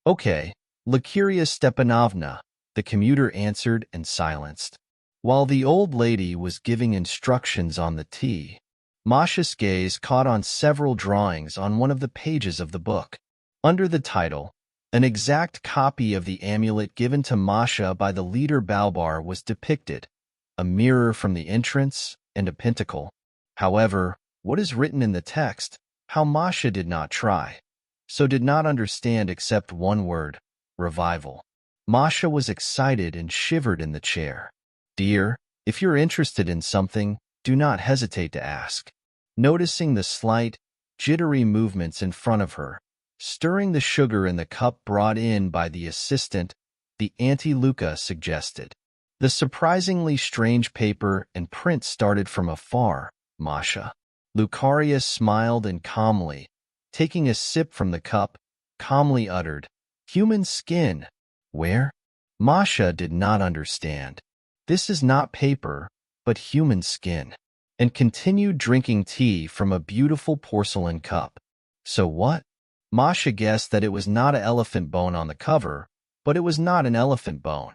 Okay, Lycurgia Stepanovna, the commuter answered and silenced. While the old lady was giving instructions on the tea, Masha's gaze caught on several drawings on one of the pages of the book. Under the title, an exact copy of the amulet given to Masha by the leader Balbar was depicted, a mirror from the entrance and a pentacle. However, what is written in the text, how Masha did not try, so did not understand except one word, revival. Masha was excited and shivered in the chair. Dear, if you're interested in something, do not hesitate to ask. Noticing the slight, jittery movements in front of her, stirring the sugar in the cup brought in by the assistant, the Auntie Luca suggested. The surprisingly strange paper and print started from afar, Masha. Lucaria smiled and calmly, taking a sip from the cup, calmly uttered, human skin. Where? Masha did not understand. This is not paper, but human skin. And continued drinking tea from a beautiful porcelain cup. So what? Masha guessed that it was not an elephant bone on the cover, but it was not an elephant bone.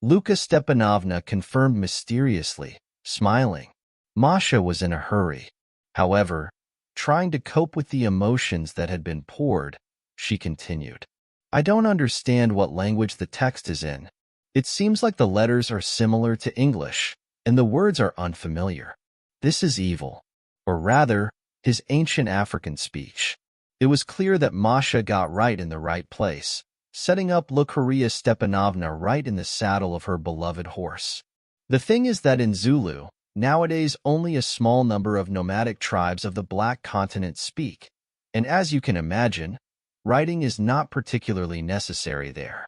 Luca Stepanovna confirmed mysteriously, smiling. Masha was in a hurry. However, trying to cope with the emotions that had been poured, she continued. I don't understand what language the text is in. It seems like the letters are similar to English, and the words are unfamiliar. This is evil, or rather, his ancient African speech. It was clear that Masha got right in the right place, setting up Lycurgia Stepanovna right in the saddle of her beloved horse. The thing is that in Zulu, Nowadays, only a small number of nomadic tribes of the Black Continent speak, and as you can imagine, writing is not particularly necessary there.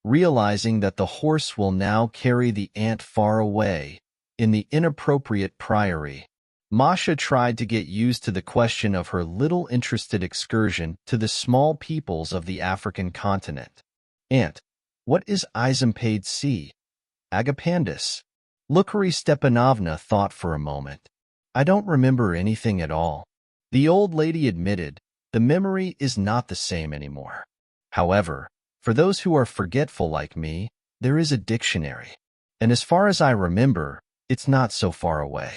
Realizing that the horse will now carry the ant far away in the inappropriate priory, Masha tried to get used to the question of her little interested excursion to the small peoples of the African continent. Ant, what is Izampade C? Agapandus. Lukari Stepanovna thought for a moment. I don't remember anything at all. The old lady admitted, the memory is not the same anymore. However, for those who are forgetful like me, there is a dictionary. And as far as I remember, it's not so far away.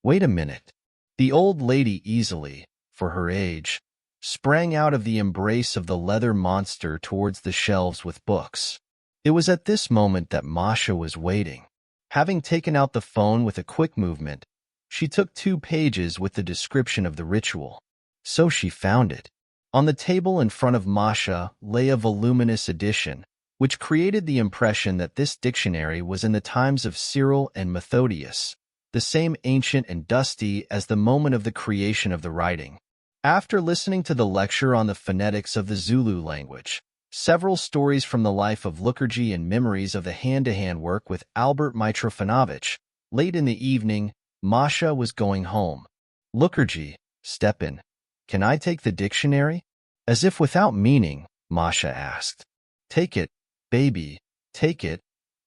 Wait a minute. The old lady easily, for her age, sprang out of the embrace of the leather monster towards the shelves with books. It was at this moment that Masha was waiting. Having taken out the phone with a quick movement, she took 2 pages with the description of the ritual. So she found it. On the table in front of Masha lay a voluminous edition, which created the impression that this dictionary was in the times of Cyril and Methodius, the same ancient and dusty as the moment of the creation of the writing. After listening to the lecture on the phonetics of the Zulu language, several stories from the life of Lukherji and memories of the hand-to-hand work with Albert Mitrofanovich, late in the evening, Masha was going home. Lukherji, Stepan, can I take the dictionary? As if without meaning, Masha asked. Take it, baby, take it,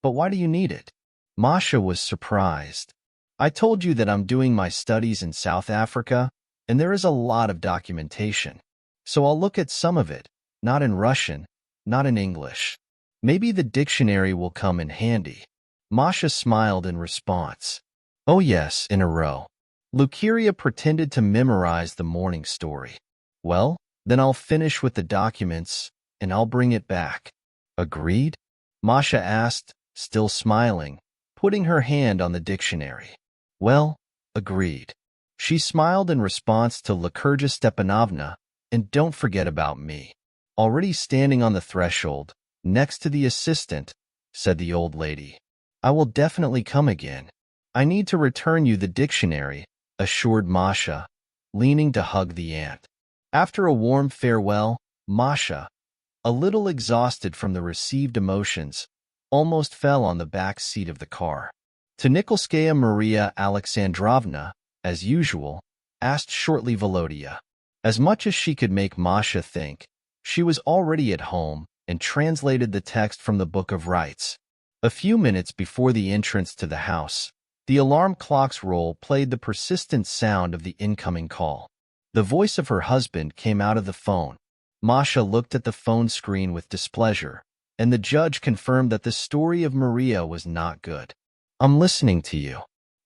but why do you need it? Masha was surprised. I told you that I'm doing my studies in South Africa, and there is a lot of documentation. So I'll look at some of it, not in Russian, not in English. Maybe the dictionary will come in handy. Masha smiled in response. Oh yes, in a row. Lucaria pretended to memorize the morning story. Well, then I'll finish with the documents, and I'll bring it back. Agreed? Masha asked, still smiling, putting her hand on the dictionary. Well, agreed. She smiled in response to Lukerja Stepanovna, and don't forget about me. Already standing on the threshold, next to the assistant, said the old lady. I will definitely come again. I need to return you the dictionary, assured Masha, leaning to hug the ant. After a warm farewell, Masha, a little exhausted from the received emotions, almost fell on the back seat of the car. To Nikolskaya Maria Alexandrovna, as usual, asked shortly Volodya. As much as she could make Masha think, she was already at home and translated the text from the Book of Rites. A few minutes before the entrance to the house, the alarm clock's roll played the persistent sound of the incoming call. The voice of her husband came out of the phone. Masha looked at the phone screen with displeasure, and the judge confirmed that the story of Maria was not good. I'm listening to you.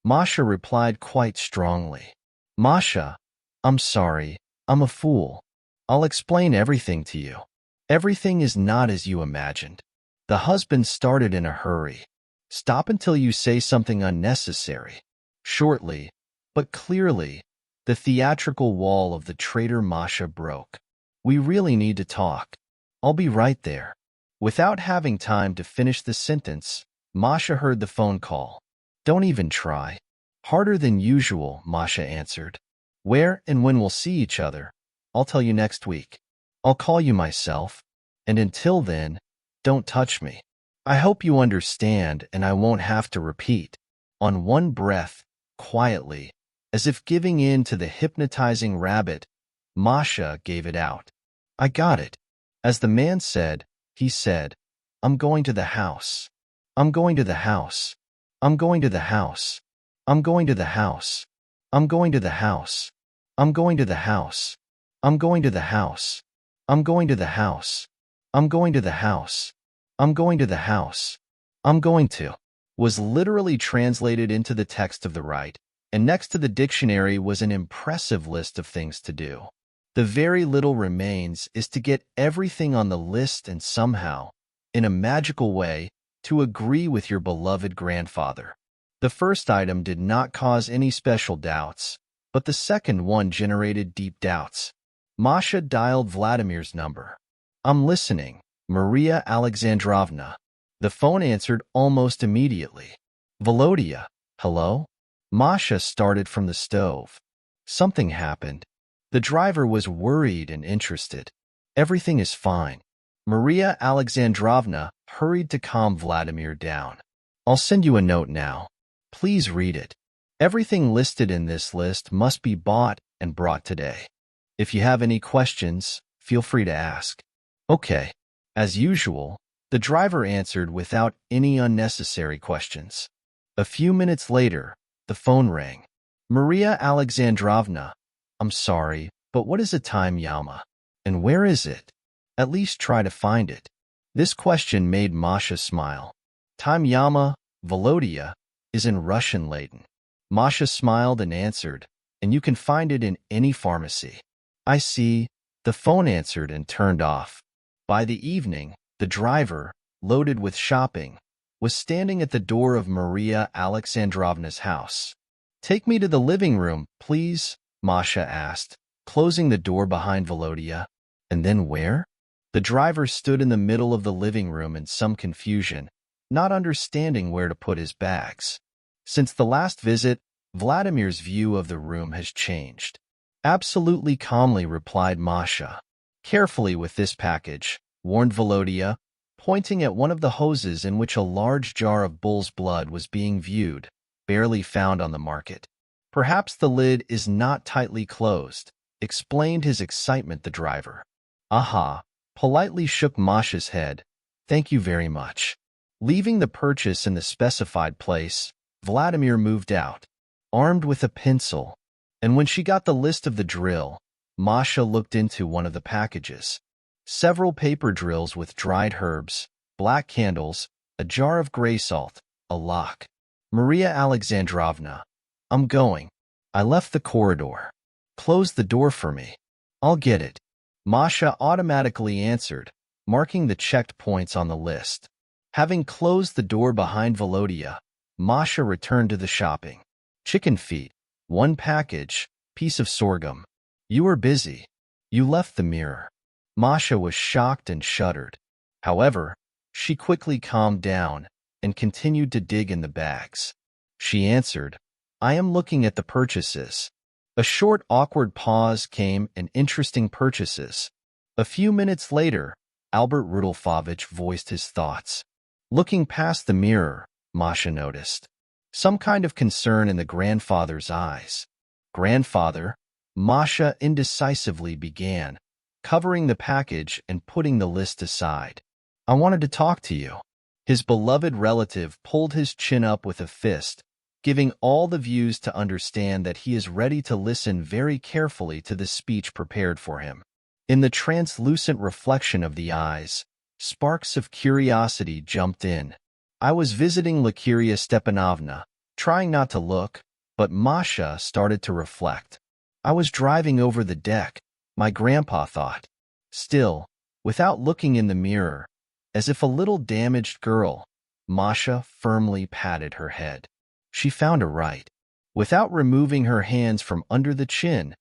Masha replied quite strongly. Masha, I'm sorry, I'm a fool. I'll explain everything to you. Everything is not as you imagined. The husband started in a hurry. Stop until you say something unnecessary. Shortly, but clearly, the theatrical wall of the traitor Masha broke. We really need to talk. I'll be right there. Without having time to finish the sentence, Masha heard the phone call. Don't even try. Harder than usual, Masha answered. Where and when we'll see each other, I'll tell you next week. I'll call you myself. And until then, don't touch me. I hope you understand and I won't have to repeat. On one breath, quietly, as if giving in to the hypnotizing rabbit, Masha gave it out. I got it. As the man said, he said, I'm going to the house. I'm going to the house. I'm going to the house. I'm going to the house. I'm going to the house. I'm going to the house. I'm going to the house. I'm going to the house. I'm going to the house. I'm going to the house. I'm going to was literally translated into the text of the rite, and next to the dictionary was an impressive list of things to do. The very little remains is to get everything on the list and somehow, in a magical way, to agree with your beloved grandfather. The first item did not cause any special doubts, but the second one generated deep doubts. Masha dialed Vladimir's number. I'm listening, Maria Alexandrovna. The phone answered almost immediately. Volodya, hello? Masha started from the stove. Something happened. The driver was worried and interested. Everything is fine. Maria Alexandrovna hurried to calm Vladimir down. I'll send you a note now. Please read it. Everything listed in this list must be bought and brought today. If you have any questions, feel free to ask. Okay. As usual, the driver answered without any unnecessary questions. A few minutes later, the phone rang. Maria Alexandrovna, I'm sorry, but what is a time Yama? And where is it? At least try to find it. This question made Masha smile. Time Yama, Volodya, is in Russian-Laden. Masha smiled and answered, and you can find it in any pharmacy. I see. The phone answered and turned off. By the evening, the driver, loaded with shopping, was standing at the door of Maria Alexandrovna's house. Take me to the living room, please, Masha asked, closing the door behind Volodya. And then where? The driver stood in the middle of the living room in some confusion, not understanding where to put his bags. Since the last visit, Vladimir's view of the room has changed. Absolutely calmly replied Masha. Carefully with this package, warned Volodya, pointing at one of the hoses in which a large jar of bull's blood was being viewed, barely found on the market. Perhaps the lid is not tightly closed, explained his excitement the driver. Aha, politely shook Masha's head. Thank you very much. Leaving the purchase in the specified place, Vladimir moved out, armed with a pencil, and when she got the list of the drill, Masha looked into one of the packages. Several paper drills with dried herbs, black candles, a jar of gray salt, a lock. Maria Alexandrovna, I'm going. I left the corridor. Close the door for me. I'll get it. Masha automatically answered, marking the checked points on the list. Having closed the door behind Volodya, Masha returned to the shopping. Chicken feet, one package, piece of sorghum. You were busy. You left the mirror. Masha was shocked and shuddered. However, she quickly calmed down and continued to dig in the bags. She answered, I am looking at the purchases. A short awkward pause came and interesting purchases. A few minutes later, Albert Rudolfovich voiced his thoughts. Looking past the mirror, Masha noticed some kind of concern in the grandfather's eyes. Grandfather, Masha indecisively began, covering the package and putting the list aside. I wanted to talk to you. His beloved relative pulled his chin up with a fist, giving all the views to understand that he is ready to listen very carefully to the speech prepared for him. In the translucent reflection of the eyes, sparks of curiosity jumped in. I was visiting Lukeria Stepanovna, trying not to look, but Masha started to reflect. I was driving over the deck, my grandpa thought. Still, without looking in the mirror, as if a little damaged girl, Masha firmly patted her head. She found a right. Without removing her hands from under the chin,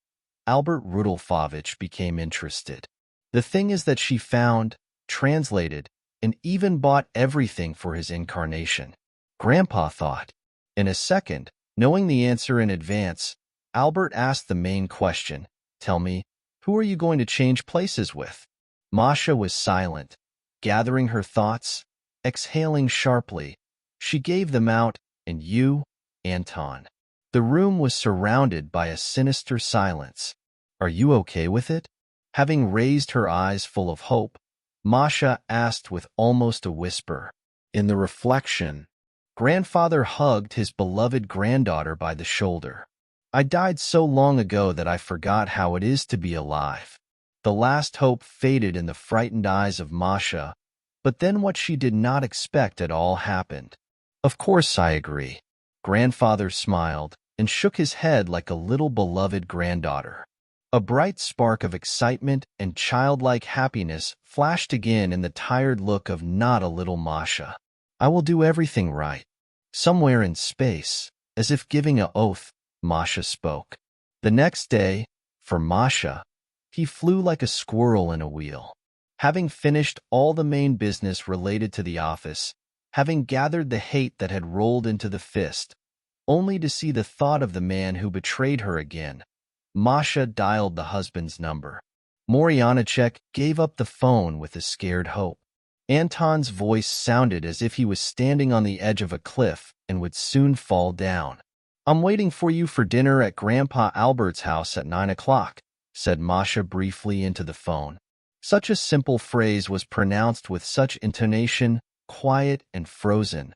Albert Rudolfovich became interested. The thing is that she found, translated, and even bought everything for his incarnation. Grandpa thought. In a second, knowing the answer in advance, Albert asked the main question. Tell me, who are you going to change places with? Masha was silent, gathering her thoughts, exhaling sharply. She gave them out, and you, Anton. The room was surrounded by a sinister silence. Are you okay with it? Having raised her eyes full of hope, Masha asked with almost a whisper. In the reflection, grandfather hugged his beloved granddaughter by the shoulder. I died so long ago that I forgot how it is to be alive. The last hope faded in the frightened eyes of Masha, but then what she did not expect at all happened. Of course I agree. Grandfather smiled and shook his head like a little beloved granddaughter. A bright spark of excitement and childlike happiness flashed again in the tired look of not a little Masha. I will do everything right. Somewhere in space, as if giving an oath, Masha spoke. The next day, for Masha, he flew like a squirrel in a wheel. Having finished all the main business related to the office, having gathered the hate that had rolled into the fist, only to see the thought of the man who betrayed her again. Masha dialed the husband's number. Moryanachek gave up the phone with a scared hope. Anton's voice sounded as if he was standing on the edge of a cliff and would soon fall down. "I'm waiting for you for dinner at Grandpa Albert's house at 9 o'clock, said Masha briefly into the phone. Such a simple phrase was pronounced with such intonation, quiet and frozen,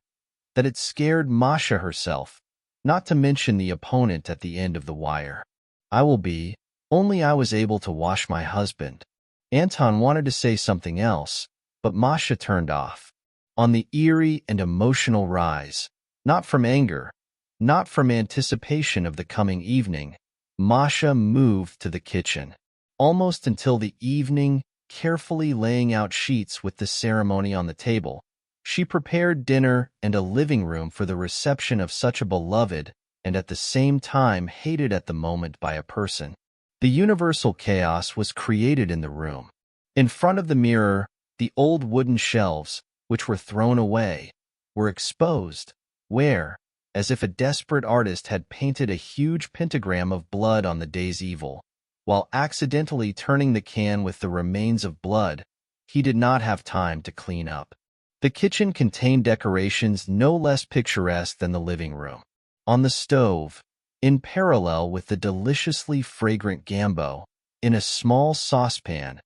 that it scared Masha herself, not to mention the opponent at the end of the wire. "I will be, only I was able to wash my husband." Anton wanted to say something else, but Masha turned off. On the eerie and emotional rise, not from anger, not from anticipation of the coming evening, Masha moved to the kitchen. Almost until the evening, carefully laying out sheets with the ceremony on the table, she prepared dinner and a living room for the reception of such a beloved and at the same time hated at the moment by a person. The universal chaos was created in the room. In front of the mirror, the old wooden shelves, which were thrown away, were exposed, where, as if a desperate artist had painted a huge pentagram of blood on the day's evil, while accidentally turning the can with the remains of blood, he did not have time to clean up. The kitchen contained decorations no less picturesque than the living room. On the stove, in parallel with the deliciously fragrant gambo, in a small saucepan,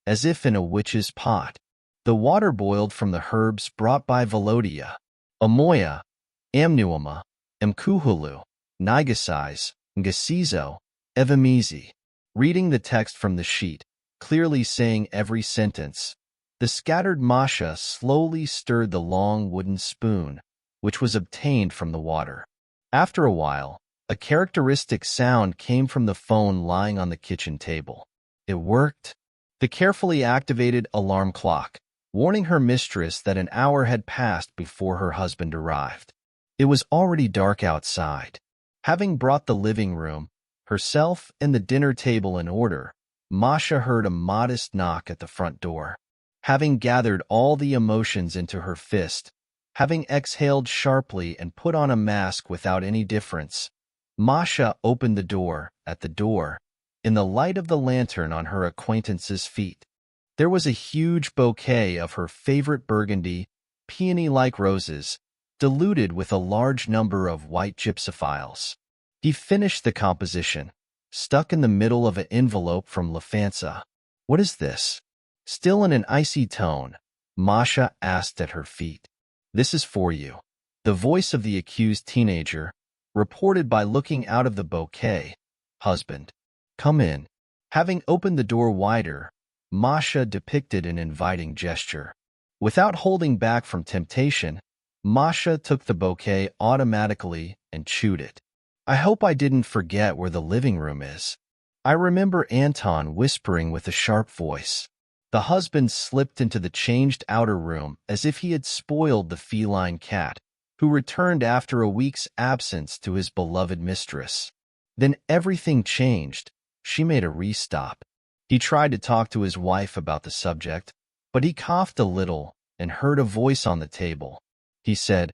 as if in a witch's pot, the water boiled from the herbs brought by Volodya, Amoya, Amnuama, Mkuhulu, Nigasais, Ngasizo, Evamizi. Reading the text from the sheet, clearly saying every sentence, the scattered Masha slowly stirred the long wooden spoon, which was obtained from the water. After a while, a characteristic sound came from the phone lying on the kitchen table. It worked. The carefully activated alarm clock, warning her mistress that an hour had passed before her husband arrived. It was already dark outside. Having brought the living room, herself and the dinner table in order, Masha heard a modest knock at the front door. Having gathered all the emotions into her fist, having exhaled sharply and put on a mask without any difference, Masha opened the door. At the door, in the light of the lantern on her acquaintance's feet, there was a huge bouquet of her favorite burgundy, peony-like roses, diluted with a large number of white gypsophiles. He finished the composition, stuck in the middle of an envelope from La Fansa. "What is this?" Still in an icy tone, Masha asked at her feet. "This is for you." The voice of the accused teenager reported by looking out of the bouquet, "Husband, come in." Having opened the door wider, Masha depicted an inviting gesture. Without holding back from temptation, Masha took the bouquet automatically and chewed it. "I hope I didn't forget where the living room is." I remember Anton whispering with a sharp voice. The husband slipped into the changed outer room as if he had spoiled the feline cat, who returned after a week's absence to his beloved mistress. Then everything changed. She made a restop. He tried to talk to his wife about the subject, but he coughed a little and heard a voice on the table. He said,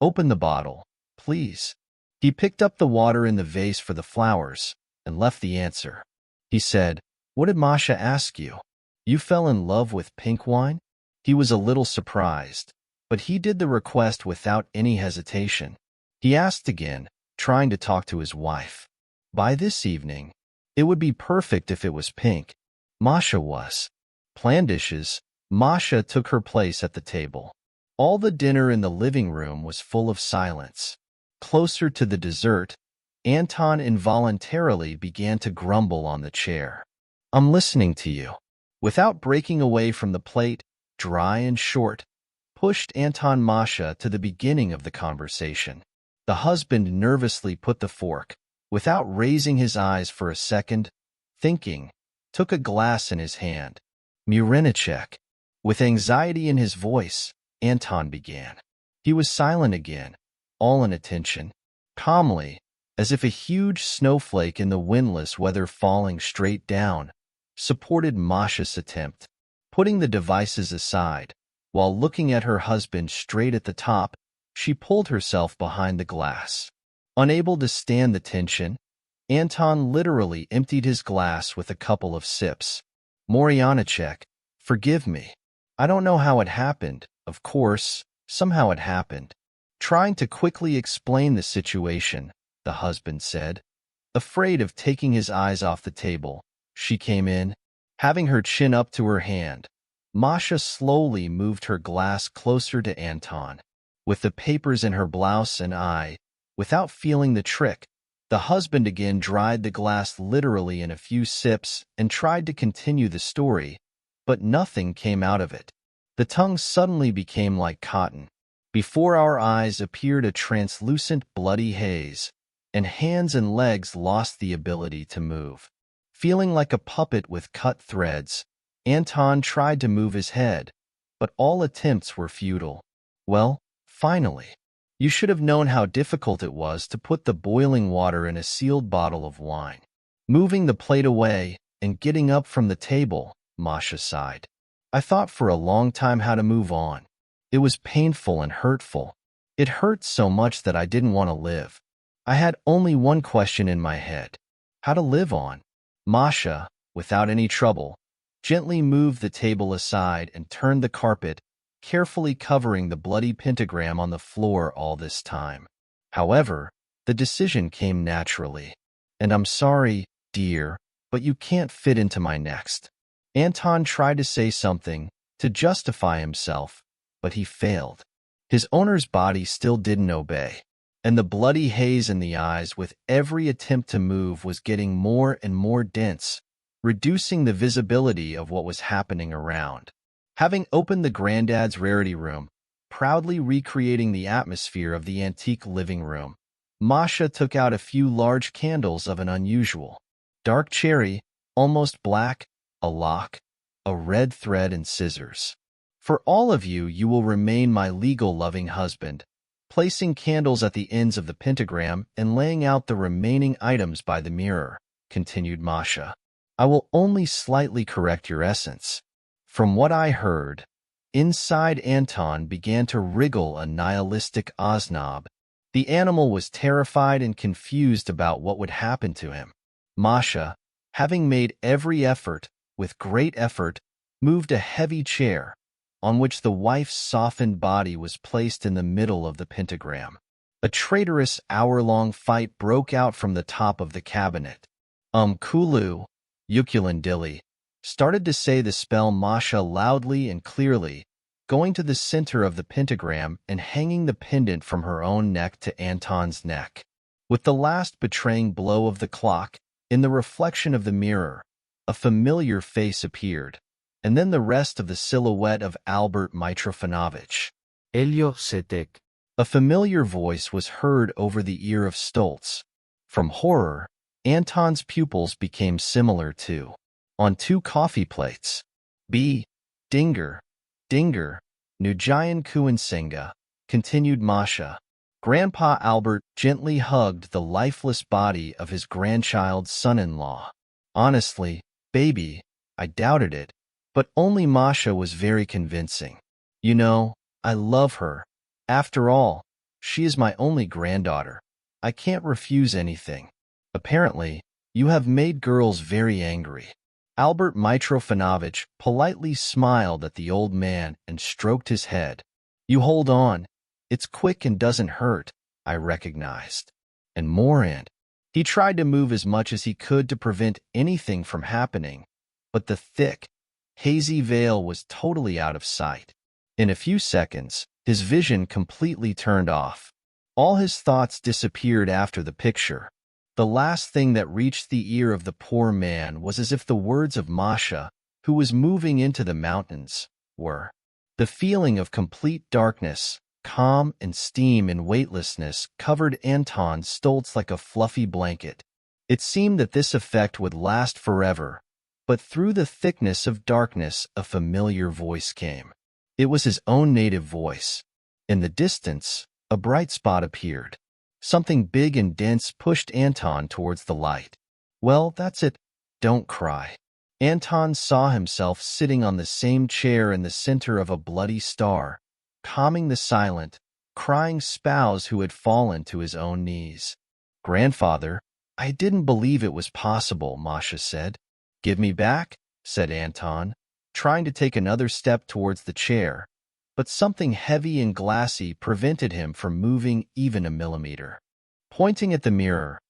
"Open the bottle, please." He picked up the water in the vase for the flowers and left the answer. He said, "What did Masha ask you? You fell in love with pink wine?" He was a little surprised, but he did the request without any hesitation. He asked again, trying to talk to his wife. By this evening, it would be perfect if it was pink. Masha was. Plan dishes, Masha took her place at the table. All the dinner in the living room was full of silence. Closer to the dessert, Anton involuntarily began to grumble on the chair. "I'm listening to you." Without breaking away from the plate, dry and short, pushed Anton Masha to the beginning of the conversation. The husband nervously put the fork, without raising his eyes for a second, thinking, took a glass in his hand. "Murenichek." With anxiety in his voice, Anton began. He was silent again, all inattention. Calmly, as if a huge snowflake in the windless weather falling straight down, supported Masha's attempt. Putting the devices aside, while looking at her husband straight at the top, she pulled herself behind the glass. Unable to stand the tension, Anton literally emptied his glass with a couple of sips. Moryanachek, forgive me. I don't know how it happened. Of course, somehow it happened. Trying to quickly explain the situation, the husband said. Afraid of taking his eyes off the table, she came in, having her chin up to her hand. Masha slowly moved her glass closer to Anton. With the papers in her blouse and eye, without feeling the trick, the husband again dried the glass literally in a few sips and tried to continue the story, but nothing came out of it. The tongue suddenly became like cotton. Before our eyes appeared a translucent bloody haze, and hands and legs lost the ability to move. Feeling like a puppet with cut threads, Anton tried to move his head, but all attempts were futile. Well, finally. You should have known how difficult it was to put the boiling water in a sealed bottle of wine. Moving the plate away and getting up from the table, Masha sighed. I thought for a long time how to move on. It was painful and hurtful. It hurt so much that I didn't want to live. I had only one question in my head. How to live on. Masha, without any trouble, gently moved the table aside and turned the carpet, carefully covering the bloody pentagram on the floor all this time. However, the decision came naturally. And I'm sorry, dear, but you can't fit into my next. Anton tried to say something, to justify himself, but he failed. His owner's body still didn't obey, and the bloody haze in the eyes with every attempt to move was getting more and more dense, reducing the visibility of what was happening around. Having opened the granddad's rarity room, proudly recreating the atmosphere of the antique living room, Masha took out a few large candles of an unusual, dark cherry, almost black, a lock, a red thread and scissors. For all of you, you will remain my legal loving husband, placing candles at the ends of the pentagram and laying out the remaining items by the mirror, continued Masha. I will only slightly correct your essence. From what I heard, inside Anton began to wriggle a nihilistic Oznaub. The animal was terrified and confused about what would happen to him. Masha, having made every effort, with great effort, moved a heavy chair, on which the wife's softened body was placed in the middle of the pentagram. A traitorous hour-long fight broke out from the top of the cabinet. Kulu, Ukulendili, started to say the spell Masha loudly and clearly, going to the center of the pentagram and hanging the pendant from her own neck to Anton's neck. With the last betraying blow of the clock, in the reflection of the mirror, a familiar face appeared, and then the rest of the silhouette of Albert Mitrofanovich. Elio Setek. A familiar voice was heard over the ear of Stoltz. From horror, Anton's pupils became similar too. On 2 coffee plates. B. Dinger, Nujayan Kuensenga, continued Masha. Grandpa Albert gently hugged the lifeless body of his grandchild's son-in-law. Honestly, baby, I doubted it, but only Masha was very convincing. You know, I love her. After all, she is my only granddaughter. I can't refuse anything. Apparently, you have made girls very angry. Albert Mitrofanovich politely smiled at the old man and stroked his head. You hold on. It's quick and doesn't hurt, I recognized. And more and. He tried to move as much as he could to prevent anything from happening, but the thick, hazy veil was totally out of sight. In a few seconds, his vision completely turned off. All his thoughts disappeared after the picture. The last thing that reached the ear of the poor man was as if the words of Masha, who was moving into the mountains, were. The feeling of complete darkness, calm and steam and weightlessness covered Anton Stoltz like a fluffy blanket. It seemed that this effect would last forever, but through the thickness of darkness a familiar voice came. It was his own native voice. In the distance, a bright spot appeared. Something big and dense pushed Anton towards the light. Well, that's it. Don't cry. Anton saw himself sitting on the same chair in the center of a bloody star, calming the silent, crying spouse who had fallen to his own knees. Grandfather, I didn't believe it was possible, Masha said. Give me back, said Anton, trying to take another step towards the chair, but something heavy and glassy prevented him from moving even a millimeter. Pointing at the mirror,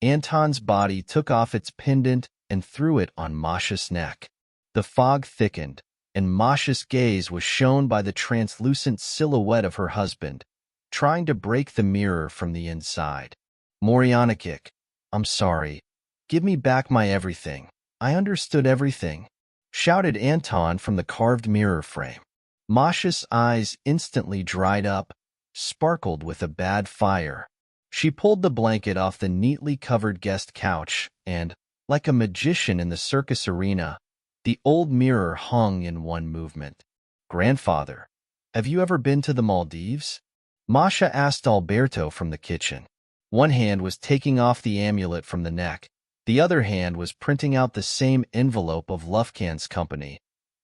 Anton's body took off its pendant and threw it on Masha's neck. The fog thickened, and Masha's gaze was shown by the translucent silhouette of her husband, trying to break the mirror from the inside. Moryanikik, I'm sorry. Give me back my everything. I understood everything, shouted Anton from the carved mirror frame. Masha's eyes instantly dried up, sparkled with a bad fire. She pulled the blanket off the neatly covered guest couch and, like a magician in the circus arena, the old mirror hung in one movement. Grandfather, have you ever been to the Maldives? Masha asked Alberto from the kitchen. One hand was taking off the amulet from the neck. The other hand was printing out the same envelope of Lufkin's company,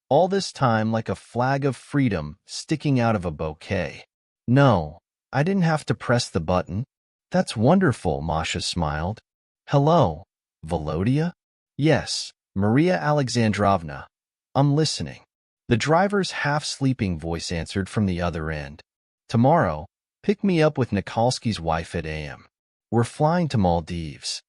all this time like a flag of freedom sticking out of a bouquet. No, I didn't have to press the button. That's wonderful, Masha smiled. Hello, Volodya? Yes, Maria Alexandrovna. I'm listening. The driver's half-sleeping voice answered from the other end. Tomorrow, pick me up with Nikolsky's wife at AM. We're flying to Maldives.